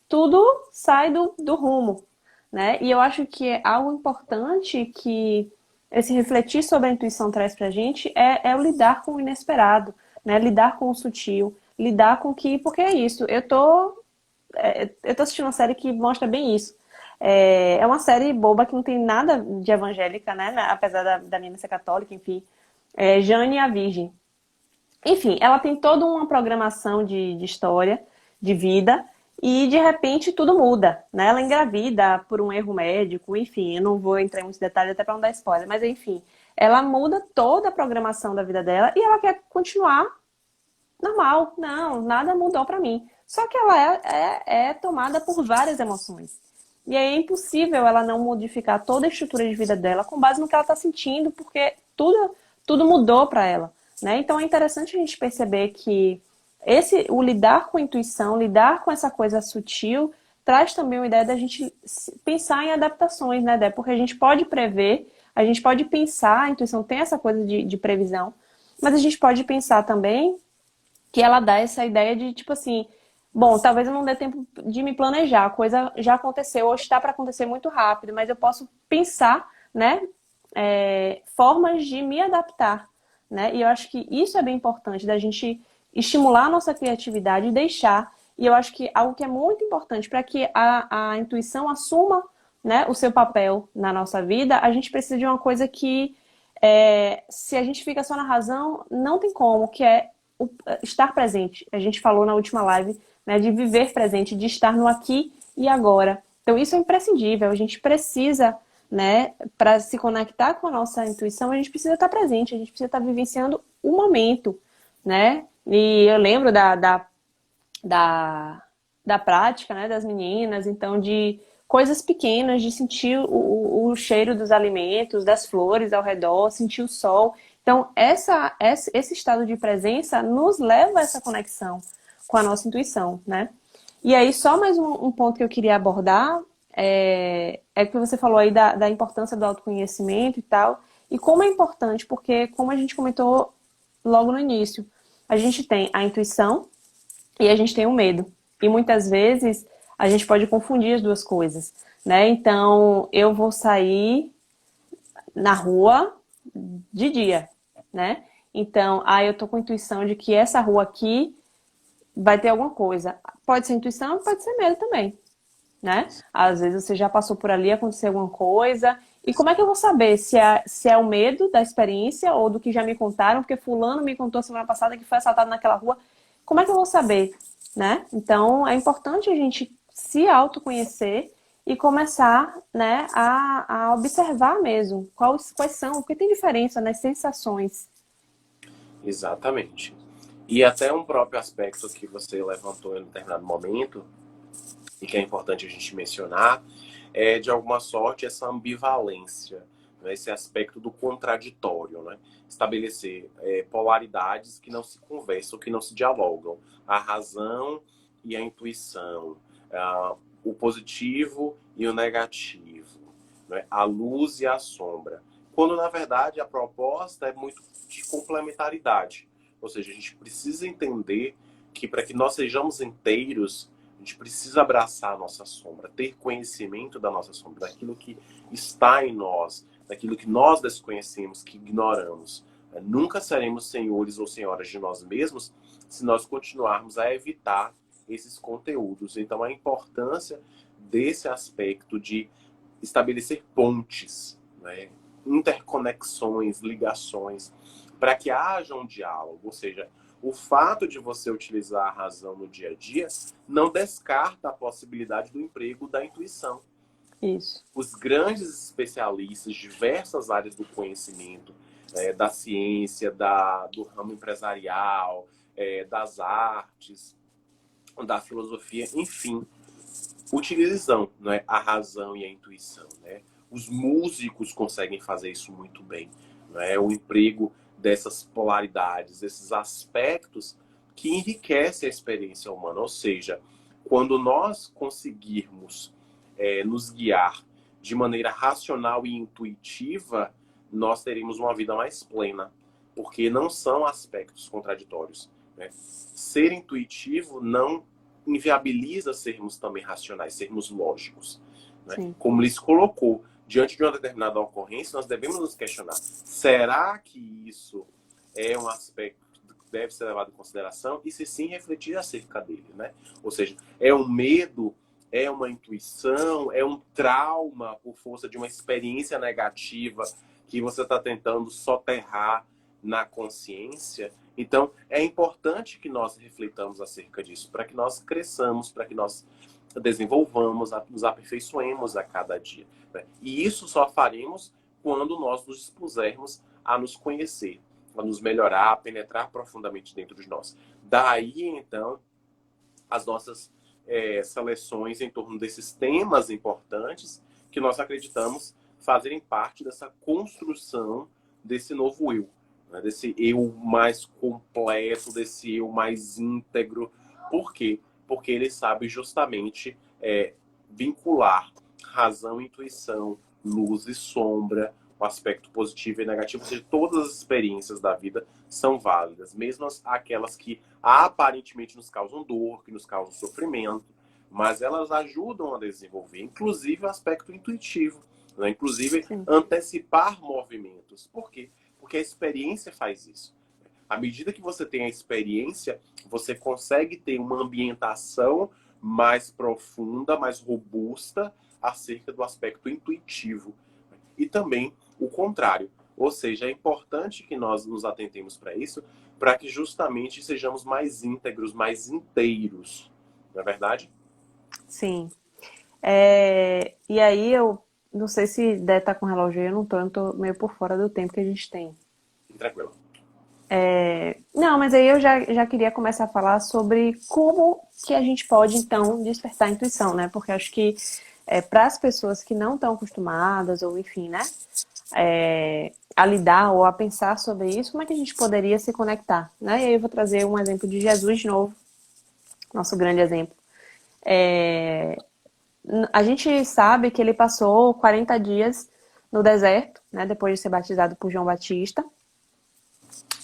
tudo sai do rumo, né? E eu acho que é algo importante que esse refletir sobre a intuição traz pra gente é o lidar com o inesperado, né? Lidar com o sutil, lidar com que, porque é isso, eu tô assistindo uma série que mostra bem isso. É uma série boba que não tem nada de evangélica, né? Apesar da menina ser católica, enfim. Jane a Virgem. Enfim, ela tem toda uma programação de história, de vida, e de repente tudo muda, né? Ela engravida por um erro médico, enfim, eu não vou entrar em muitos detalhes até para não dar spoiler, mas enfim, ela muda toda a programação da vida dela e ela quer continuar normal. Não, nada mudou para mim. Só que ela é tomada por várias emoções. E aí é impossível ela não modificar toda a estrutura de vida dela com base no que ela está sentindo, porque tudo mudou para ela, né? Então é interessante a gente perceber que o lidar com a intuição, lidar com essa coisa sutil, traz também uma ideia da gente pensar em adaptações, né, Dé? Porque a gente pode prever, a gente pode pensar, a intuição tem essa coisa de previsão, mas a gente pode pensar também que ela dá essa ideia de, tipo assim, bom, talvez eu não dê tempo de me planejar, a coisa já aconteceu ou está para acontecer muito rápido, mas eu posso pensar, né, formas de me adaptar, né? E eu acho que isso é bem importante, da gente estimular a nossa criatividade e deixar. E eu acho que algo que é muito importante para que a intuição assuma, né, o seu papel na nossa vida, a gente precisa de uma coisa que, se a gente fica só na razão, não tem como, que é estar presente. A gente falou na última live, né, de viver presente, de estar no aqui e agora. Então isso é imprescindível. A gente precisa, né, para se conectar com a nossa intuição, a gente precisa estar presente, a gente precisa estar vivenciando o momento, né? E eu lembro da prática, né, das meninas, então de coisas pequenas, de sentir o cheiro dos alimentos, das flores ao redor, sentir o sol. Então, esse estado de presença nos leva a essa conexão com a nossa intuição, né? E aí, só mais um ponto que eu queria abordar que você falou aí da importância do autoconhecimento e tal, e como é importante, porque como a gente comentou logo no início, a gente tem a intuição e a gente tem o medo. E muitas vezes a gente pode confundir as duas coisas, né? Então, eu vou sair na rua de dia, né? Então, eu tô com a intuição de que essa rua aqui vai ter alguma coisa. Pode ser intuição, pode ser medo também, né? Às vezes você já passou por ali, aconteceu alguma coisa. E como é que eu vou saber se é o medo da experiência ou do que já me contaram? Porque fulano me contou semana passada que foi assaltado naquela rua. Como é que eu vou saber, né? Então, é importante a gente se autoconhecer e começar, né, a observar mesmo quais são, porque tem diferença nas sensações. Exatamente. E até um próprio aspecto que você levantou em um determinado momento, e que é importante a gente mencionar, é de alguma sorte essa ambivalência, né? Esse aspecto do contraditório, né? Estabelecer polaridades que não se conversam, que não se dialogam. A razão e a intuição, o positivo e o negativo, né? A luz e a sombra. Quando, na verdade, a proposta é muito de complementaridade. Ou seja, a gente precisa entender que para que nós sejamos inteiros, a gente precisa abraçar a nossa sombra, ter conhecimento da nossa sombra, daquilo que está em nós, daquilo que nós desconhecemos, que ignoramos. Nunca seremos senhores ou senhoras de nós mesmos se nós continuarmos a evitar esses conteúdos. Então, a importância desse aspecto de estabelecer pontes, né? Interconexões, ligações, para que haja um diálogo, ou seja, o fato de você utilizar a razão no dia a dia não descarta a possibilidade do emprego da intuição. Isso. Os grandes especialistas de diversas áreas do conhecimento, da ciência, do ramo empresarial, das artes, da filosofia, enfim, utilizam, né, a razão e a intuição. Né? Os músicos conseguem fazer isso muito bem. Né? O emprego dessas polaridades, desses aspectos que enriquecem a experiência humana. Ou seja, quando nós conseguirmos nos guiar de maneira racional e intuitiva, nós teremos uma vida mais plena, porque não são aspectos contraditórios. Né? Ser intuitivo não inviabiliza sermos também racionais, sermos lógicos. Né? Como Liz colocou, diante de uma determinada ocorrência, nós devemos nos questionar: será que isso é um aspecto que deve ser levado em consideração? E se sim, refletir acerca dele. Né? Ou seja, é um medo, é uma intuição, é um trauma por força de uma experiência negativa que você está tentando soterrar na consciência. Então, é importante que nós refletamos acerca disso, para que nós cresçamos, para que nós desenvolvamos, nos aperfeiçoemos a cada dia. Né? E isso só faremos quando nós nos dispusermos a nos conhecer, a nos melhorar, a penetrar profundamente dentro de nós. Daí, então, as nossas seleções em torno desses temas importantes que nós acreditamos fazerem parte dessa construção desse novo eu, né? Desse eu mais completo, desse eu mais íntegro. Por quê? Porque ele sabe justamente vincular razão e intuição, luz e sombra, o aspecto positivo e negativo. Ou seja, todas as experiências da vida são válidas, mesmo aquelas que aparentemente nos causam dor, que nos causam sofrimento, mas elas ajudam a desenvolver, inclusive, o aspecto intuitivo, né? Inclusive, antecipar movimentos. Por quê? Porque a experiência faz isso. À medida que você tem a experiência, você consegue ter uma ambientação mais profunda, mais robusta acerca do aspecto intuitivo. E também o contrário. Ou seja, é importante que nós nos atentemos para isso, para que justamente sejamos mais íntegros, mais inteiros. Não é verdade? Sim. E aí eu não sei se deve estar com o relógio aí, eu não tô meio por fora do tempo que a gente tem. Tranquilo. Não, mas aí eu já queria começar a falar sobre como que a gente pode, então, despertar a intuição, né? Porque acho que para as pessoas que não estão acostumadas, ou enfim, né? A lidar ou a pensar sobre isso, como é que a gente poderia se conectar, né? E aí eu vou trazer um exemplo de Jesus de novo, nosso grande exemplo. A gente sabe que ele passou 40 dias no deserto, né? Depois de ser batizado por João Batista.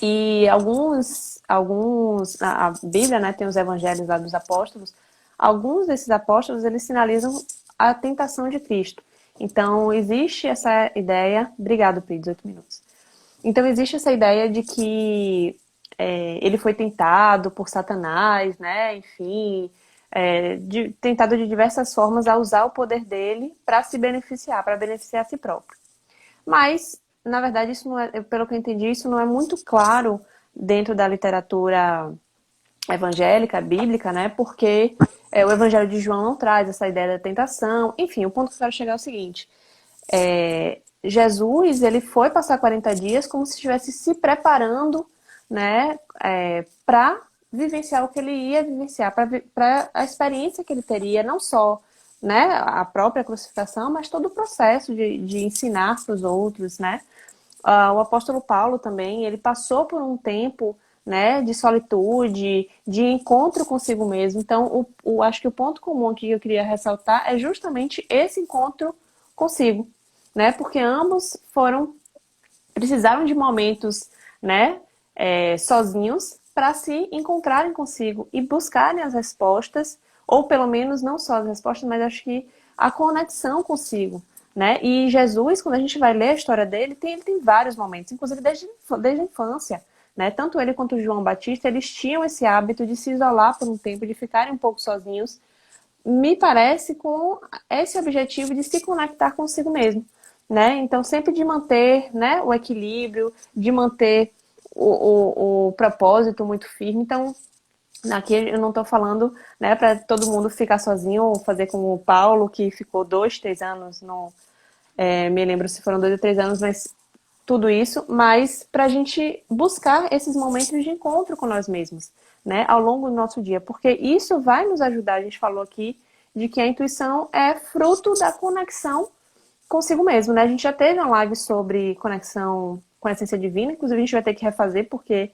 E a Bíblia, né, tem os evangelhos lá dos apóstolos. Alguns desses apóstolos, eles sinalizam a tentação de Cristo. Então, existe essa ideia... Obrigado, Pri, 18 minutos. Então, existe essa ideia de que ele foi tentado por Satanás, né? Enfim, tentado de diversas formas a usar o poder dele para se beneficiar, para beneficiar a si próprio. Mas, na verdade, isso não é, pelo que eu entendi, isso não é muito claro dentro da literatura evangélica, bíblica, né? Porque o Evangelho de João não traz essa ideia da tentação. Enfim, o ponto que eu quero chegar é o seguinte. Jesus, ele foi passar 40 dias como se estivesse se preparando, né? Para vivenciar o que ele ia vivenciar, para a experiência que ele teria, não só, né, a própria crucificação, mas todo o processo de ensinar para os outros, né? O apóstolo Paulo também, ele passou por um tempo, né, de solitude, de encontro consigo mesmo. Então, acho que o ponto comum aqui que eu queria ressaltar é justamente esse encontro consigo, né? Porque ambos precisaram de momentos, né, sozinhos para se encontrarem consigo e buscarem as respostas, ou pelo menos não só as respostas, mas acho que a conexão consigo, né? E Jesus, quando a gente vai ler a história dele, ele tem vários momentos, inclusive desde a infância, né? Tanto ele quanto o João Batista, eles tinham esse hábito de se isolar por um tempo, de ficarem um pouco sozinhos, me parece com esse objetivo de se conectar consigo mesmo, né? Então, sempre de manter, né, o equilíbrio, de manter o propósito muito firme. Então, aqui eu não estou falando, né, para todo mundo ficar sozinho ou fazer como o Paulo, que ficou 2, 3 anos, não me lembro se foram 2 ou 3 anos, mas tudo isso, mas para a gente buscar esses momentos de encontro com nós mesmos, né, ao longo do nosso dia, porque isso vai nos ajudar. A gente falou aqui de que a intuição é fruto da conexão consigo mesmo, né? A gente já teve uma live sobre conexão com a essência divina, inclusive a gente vai ter que refazer porque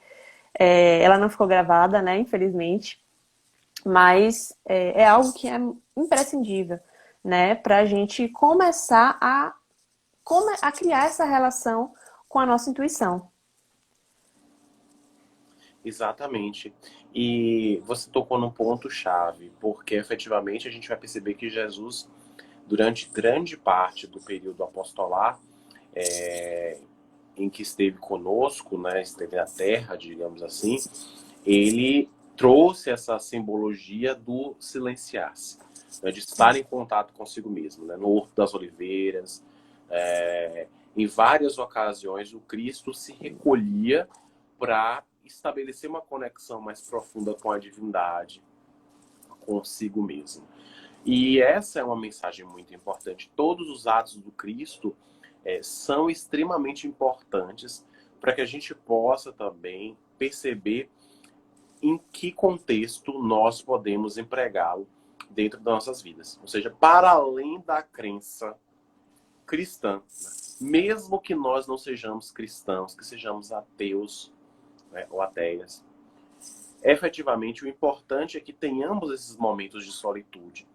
ela não ficou gravada, né, infelizmente, mas é algo que é imprescindível, né, para a gente começar a criar essa relação com a nossa intuição. Exatamente. E você tocou num ponto-chave, porque efetivamente a gente vai perceber que Jesus, durante grande parte do período apostolar, em que esteve conosco, né, esteve na Terra, digamos assim, ele trouxe essa simbologia do silenciar-se, né, de estar em contato consigo mesmo, né, no Horto das Oliveiras. Em várias ocasiões, o Cristo se recolhia para estabelecer uma conexão mais profunda com a divindade, consigo mesmo. E essa é uma mensagem muito importante. Todos os atos do Cristo são extremamente importantes para que a gente possa também perceber em que contexto nós podemos empregá-lo dentro das nossas vidas. Ou seja, para além da crença cristã, né? Mesmo que nós não sejamos cristãos, que sejamos ateus, né, ou ateias, efetivamente o importante é que tenhamos esses momentos de solitude,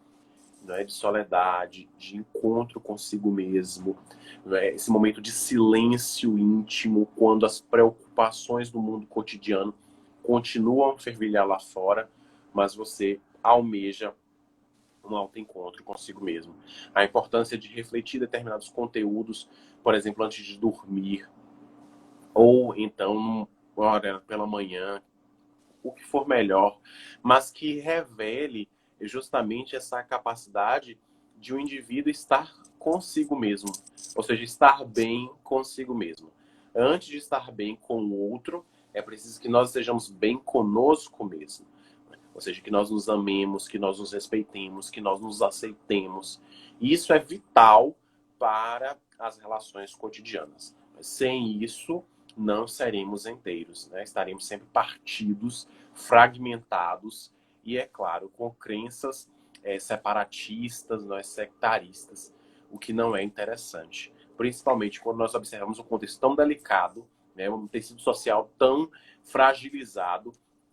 né, de soledade, de encontro consigo mesmo, né, esse momento de silêncio íntimo, quando as preocupações do mundo cotidiano continuam a fervilhar lá fora, mas você almeja um autoencontro consigo mesmo. A importância de refletir determinados conteúdos, por exemplo, antes de dormir, ou então uma hora pela manhã, o que for melhor, mas que revele justamente essa capacidade de um indivíduo estar consigo mesmo, ou seja, estar bem consigo mesmo. Antes de estar bem com o outro, é preciso que nós estejamos bem conosco mesmo. Ou seja, que nós nos amemos, que nós nos respeitemos, que nós nos aceitemos. E isso é vital para as relações cotidianas. Mas sem isso, não seremos inteiros, né? Estaremos sempre partidos, fragmentados e, é claro, com crenças separatistas, sectaristas, o que não é interessante. Principalmente quando nós observamos um contexto tão delicado, né, um tecido social tão fragilizado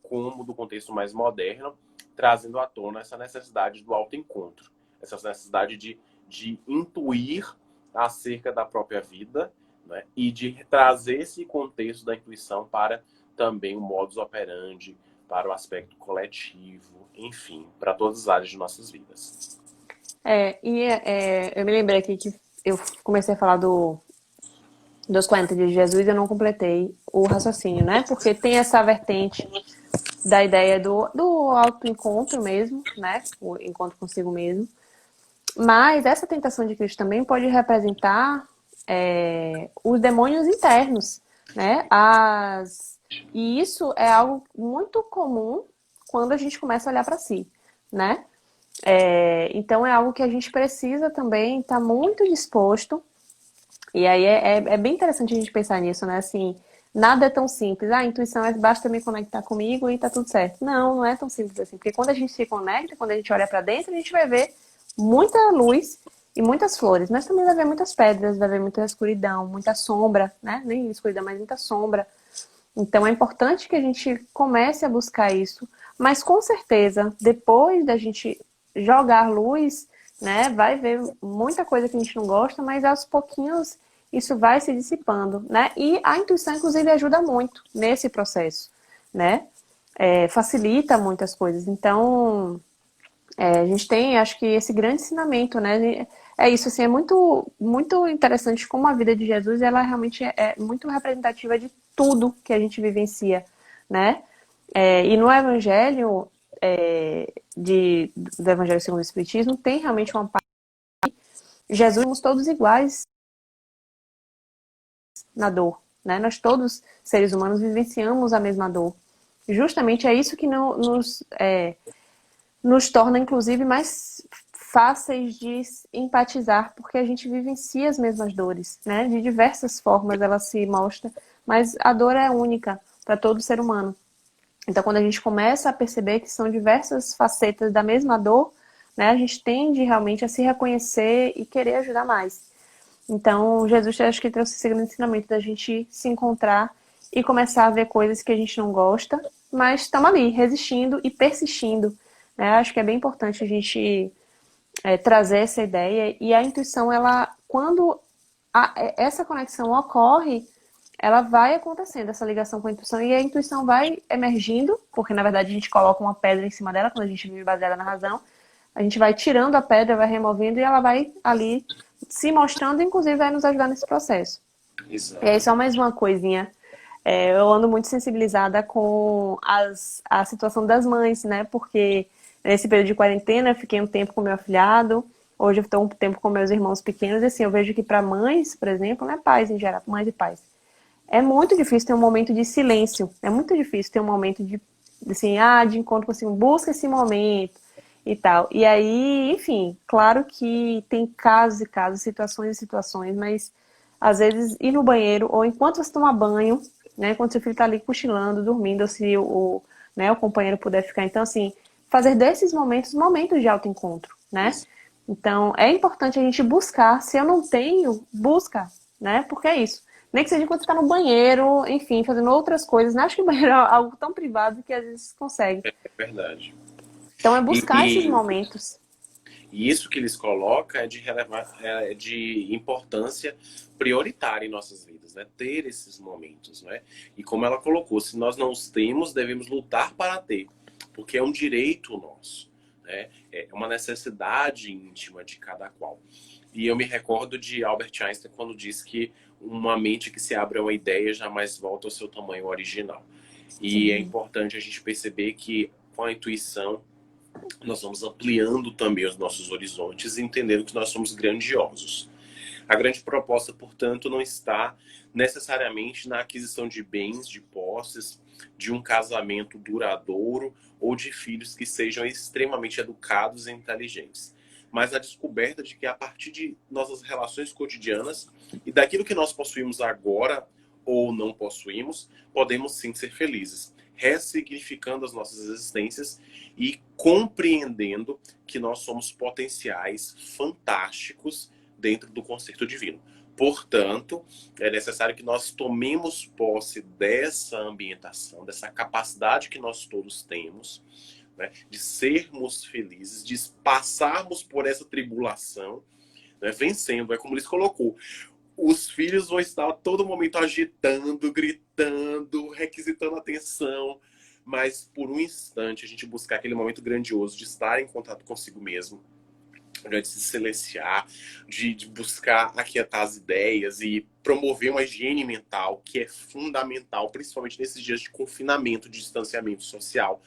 como do contexto mais moderno, trazendo à tona essa necessidade do autoencontro, essa necessidade de intuir acerca da própria vida, né, e de trazer esse contexto da intuição para também o modus operandi, para o aspecto coletivo, enfim, para todas as áreas de nossas vidas. Eu me lembrei aqui que eu comecei a falar dos 40 dias de Jesus e eu não completei o raciocínio, né? Porque tem essa vertente da ideia do autoencontro mesmo, né? O encontro consigo mesmo. Mas essa tentação de Cristo também pode representar os demônios internos, né? E isso é algo muito comum quando a gente começa a olhar para si, né? Então é algo que a gente precisa também estar muito disposto. E aí é bem interessante a gente pensar nisso, né? Assim, nada é tão simples. A intuição basta me conectar comigo e tá tudo certo. Não é tão simples assim. Porque quando a gente se conecta, quando a gente olha para dentro, a gente vai ver muita luz e muitas flores. Mas também vai ver muitas pedras, vai ver muita escuridão, muita sombra, né? Nem escuridão, mas muita sombra. Então é importante que a gente comece a buscar isso. Mas com certeza, depois da gente jogar luz, né? Vai ver muita coisa que a gente não gosta, mas aos pouquinhos isso vai se dissipando, né? E a intuição, inclusive, ajuda muito nesse processo, né? Facilita muitas coisas. Então, a gente tem, acho que, esse grande ensinamento, né? É isso, assim, é muito, muito interessante como a vida de Jesus, ela realmente é muito representativa de tudo que a gente vivencia, né? E no Evangelho, do Evangelho segundo o Espiritismo, tem realmente uma parte de Jesus, somos todos iguais na dor, né? Nós todos, seres humanos, vivenciamos a mesma dor. Justamente é isso que nos torna, inclusive, mais fáceis de empatizar, porque a gente vivencia as mesmas dores, né? De diversas formas ela se mostra, mas a dor é única para todo ser humano. Então, quando a gente começa a perceber que são diversas facetas da mesma dor, né, a gente tende realmente a se reconhecer e querer ajudar mais. Então, Jesus, acho que trouxe esse grande ensinamento da gente se encontrar e começar a ver coisas que a gente não gosta, mas estamos ali, resistindo e persistindo, né? Acho que é bem importante a gente trazer essa ideia. E a intuição, ela, quando essa conexão ocorre, ela vai acontecendo, essa ligação com a intuição, e a intuição vai emergindo, porque na verdade a gente coloca uma pedra em cima dela, quando a gente vive baseada na razão, a gente vai tirando a pedra, vai removendo, e ela vai ali se mostrando, inclusive vai nos ajudar nesse processo. Exato. E aí só mais uma coisinha, eu ando muito sensibilizada com a situação das mães, né, porque nesse período de quarentena eu fiquei um tempo com meu afilhado, hoje eu estou um tempo com meus irmãos pequenos, e assim, eu vejo que para mães, por exemplo, né, pais em geral, mães e pais, é muito difícil ter um momento de silêncio. É muito difícil ter um momento de, assim, de encontro consigo. Busca esse momento e tal. E aí, enfim, claro que tem casos e casos, situações e situações, mas às vezes ir no banheiro ou enquanto você toma banho, né, quando seu filho está ali cochilando, dormindo, ou se o companheiro puder ficar. Então, assim, fazer desses momentos de autoencontro, né? Isso. Então, é importante a gente buscar. Se eu não tenho, busca, né? Porque é isso. Nem que seja enquanto você está no banheiro, enfim, fazendo outras coisas. Não acho que o banheiro é algo tão privado que às vezes consegue. É verdade. Então, é buscar esses E, momentos. e isso que eles colocam é de importância prioritária em nossas vidas, né? Ter esses momentos, né? E como ela colocou, se nós não os temos, devemos lutar para ter, porque é um direito nosso, né? É uma necessidade íntima de cada qual. E eu me recordo de Albert Einstein quando diz que uma mente que se abre a uma ideia jamais volta ao seu tamanho original. E é Sim. importante a gente perceber que com a intuição nós vamos ampliando também os nossos horizontes, entendendo que nós somos grandiosos. A grande proposta, portanto, não está necessariamente na aquisição de bens, de posses, de um casamento duradouro ou de filhos que sejam extremamente educados e inteligentes, mas na descoberta de que a partir de nossas relações cotidianas e daquilo que nós possuímos agora ou não possuímos, podemos sim ser felizes, ressignificando as nossas existências e compreendendo que nós somos potenciais fantásticos dentro do concerto divino. Portanto, é necessário que nós tomemos posse dessa ambientação, dessa capacidade que nós todos temos, né, de sermos felizes, de passarmos por essa tribulação, né, vencendo. É como eles colocou. Os filhos vão estar a todo momento agitando, gritando, requisitando atenção, mas por um instante a gente buscar aquele momento grandioso de estar em contato consigo mesmo, de se silenciar, de buscar aquietar as ideias e promover uma higiene mental que é fundamental, principalmente nesses dias de confinamento, de distanciamento social,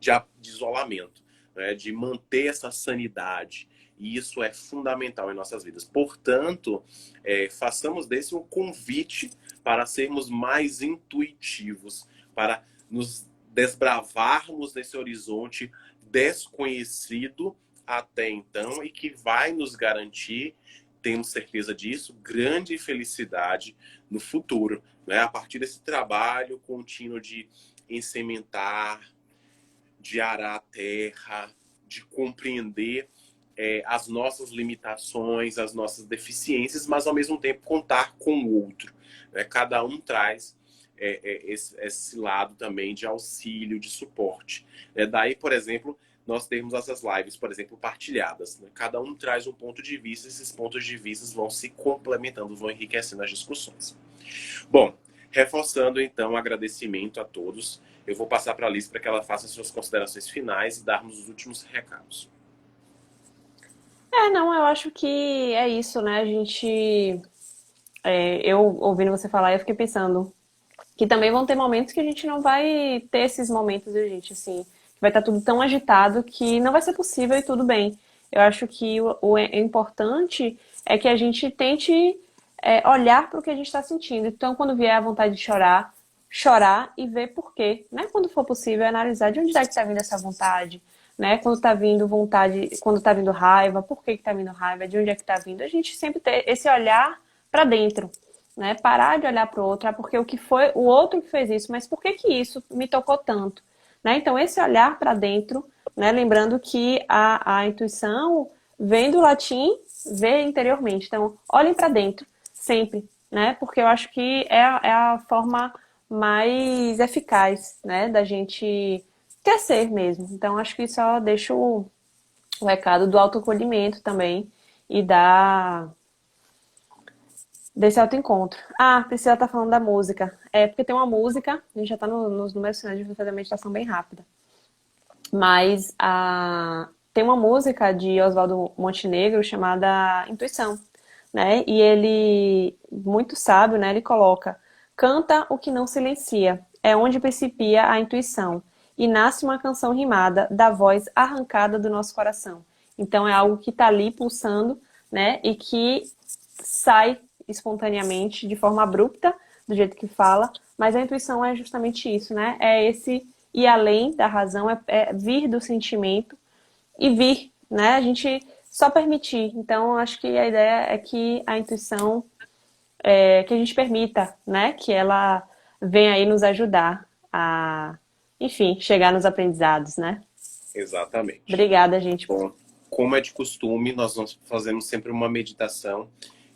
de isolamento, né? De manter essa sanidade. E isso é fundamental em nossas vidas. Portanto, façamos desse um convite para sermos mais intuitivos, para nos desbravarmos nesse horizonte desconhecido até então e que vai nos garantir, temos certeza disso, grande felicidade no futuro, né? A partir desse trabalho contínuo de ensementar, de arar a terra, de compreender as nossas limitações, as nossas deficiências, mas ao mesmo tempo contar com o outro, né? Cada um traz esse lado também de auxílio, de suporte. Daí, por exemplo, nós temos essas lives, por exemplo, partilhadas, né? Cada um traz um ponto de vista, esses pontos de vista vão se complementando, vão enriquecendo as discussões. Bom, reforçando então o agradecimento a todos, eu vou passar para a Liz para que ela faça suas considerações finais e darmos os últimos recados. Não, eu acho que é isso, né? A gente. Eu ouvindo você falar, eu fiquei pensando que também vão ter momentos que a gente não vai ter esses momentos, viu, gente? Assim, vai estar tudo tão agitado que não vai ser possível e tudo bem. Eu acho que o importante é que a gente tente olhar para o que a gente está sentindo. Então, quando vier a vontade de chorar, chorar e ver por quê, né? Quando for possível, analisar de onde é que está vindo essa vontade, né? Quando está vindo vontade, quando está vindo raiva, por que está vindo raiva, de onde é que está vindo. A gente sempre ter esse olhar para dentro, né? Parar de olhar para o outro, porque o que foi o outro que fez isso, mas por que que isso me tocou tanto, né? Então, esse olhar para dentro, né? Lembrando que a intuição vem do latim, vê interiormente. Então, olhem para dentro, sempre, né? Porque eu acho que é a forma mais eficaz, né? Da gente crescer mesmo. Então, acho que só deixo o recado do autoacolhimento também e desse autoencontro. Ah, Priscila tá falando da música. É, porque tem uma música, a gente já tá nos números finais, a gente vai fazer a meditação bem rápida. Mas tem uma música de Oswaldo Montenegro chamada Intuição, né? E ele, muito sábio, né? Ele coloca: canta o que não silencia, é onde principia a intuição, e nasce uma canção rimada da voz arrancada do nosso coração. Então é algo que está ali pulsando, né? E que sai espontaneamente, de forma abrupta, do jeito que fala, mas a intuição é justamente isso, né? É esse ir além da razão, é vir do sentimento e vir, né? A gente só permitir. Então, acho que a ideia é que a intuição, que a gente permita, né? Que ela venha aí nos ajudar a, enfim, chegar nos aprendizados, né? Exatamente. Obrigada, gente. Bom, como é de costume, nós vamos fazendo sempre uma meditação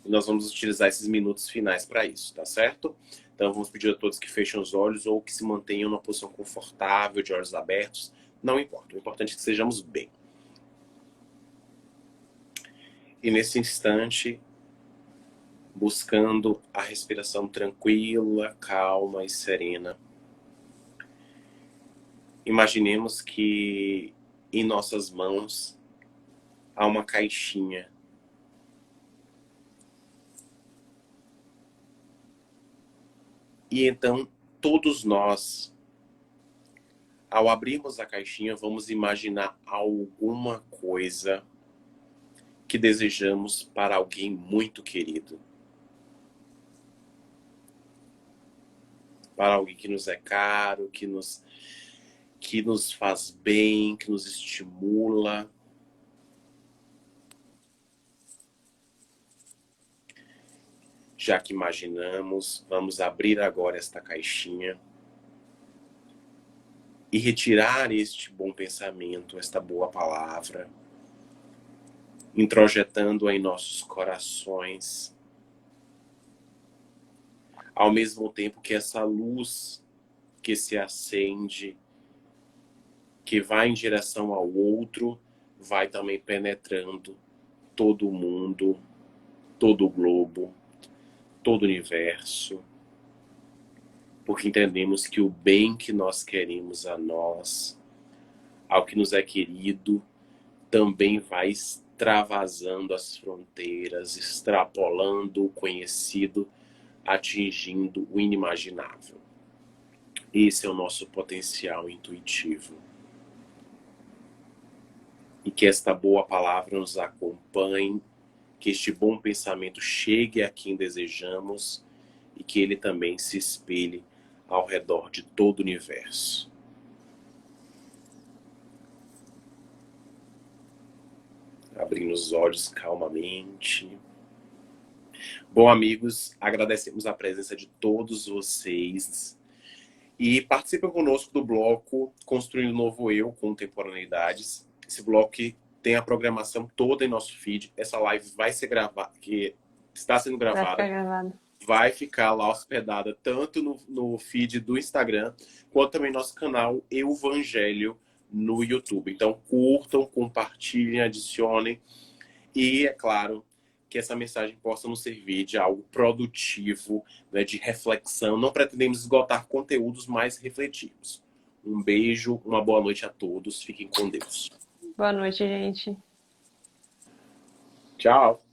e nós vamos utilizar esses minutos finais para isso, tá certo? Então vamos pedir a todos que fechem os olhos ou que se mantenham numa posição confortável, de olhos abertos. Não importa, o importante é que sejamos bem. E nesse instante, buscando a respiração tranquila, calma e serena, imaginemos que em nossas mãos há uma caixinha. E então, todos nós, ao abrirmos a caixinha, vamos imaginar alguma coisa que desejamos para alguém muito querido. Para alguém que nos é caro, que nos faz bem, que nos estimula. Já que imaginamos, vamos abrir agora esta caixinha e retirar este bom pensamento, esta boa palavra, introjetando em nossos corações, ao mesmo tempo que essa luz que se acende, que vai em direção ao outro, vai também penetrando todo o mundo, todo o globo, todo o universo, porque entendemos que o bem que nós queremos a nós, ao que nos é querido, também vai extravasando as fronteiras, extrapolando o conhecido, atingindo o inimaginável. Esse é o nosso potencial intuitivo. E que esta boa palavra nos acompanhe, que este bom pensamento chegue a quem desejamos e que ele também se espelhe ao redor de todo o universo. Abrindo os olhos calmamente. Bom, amigos, agradecemos a presença de todos vocês. E participem conosco do bloco Construindo o Novo Eu, Contemporaneidades. Esse bloco que tem a programação toda em nosso feed. Essa live vai ser gravada, que está sendo gravada. Vai ficar lá hospedada tanto no feed do Instagram, quanto também no nosso canal Evangelho no YouTube. Então curtam, compartilhem, adicionem. E é claro que essa mensagem possa nos servir de algo produtivo, né, de reflexão. Não pretendemos esgotar conteúdos, mas refletirmos. Um beijo, uma boa noite a todos. Fiquem com Deus. Boa noite, gente. Tchau.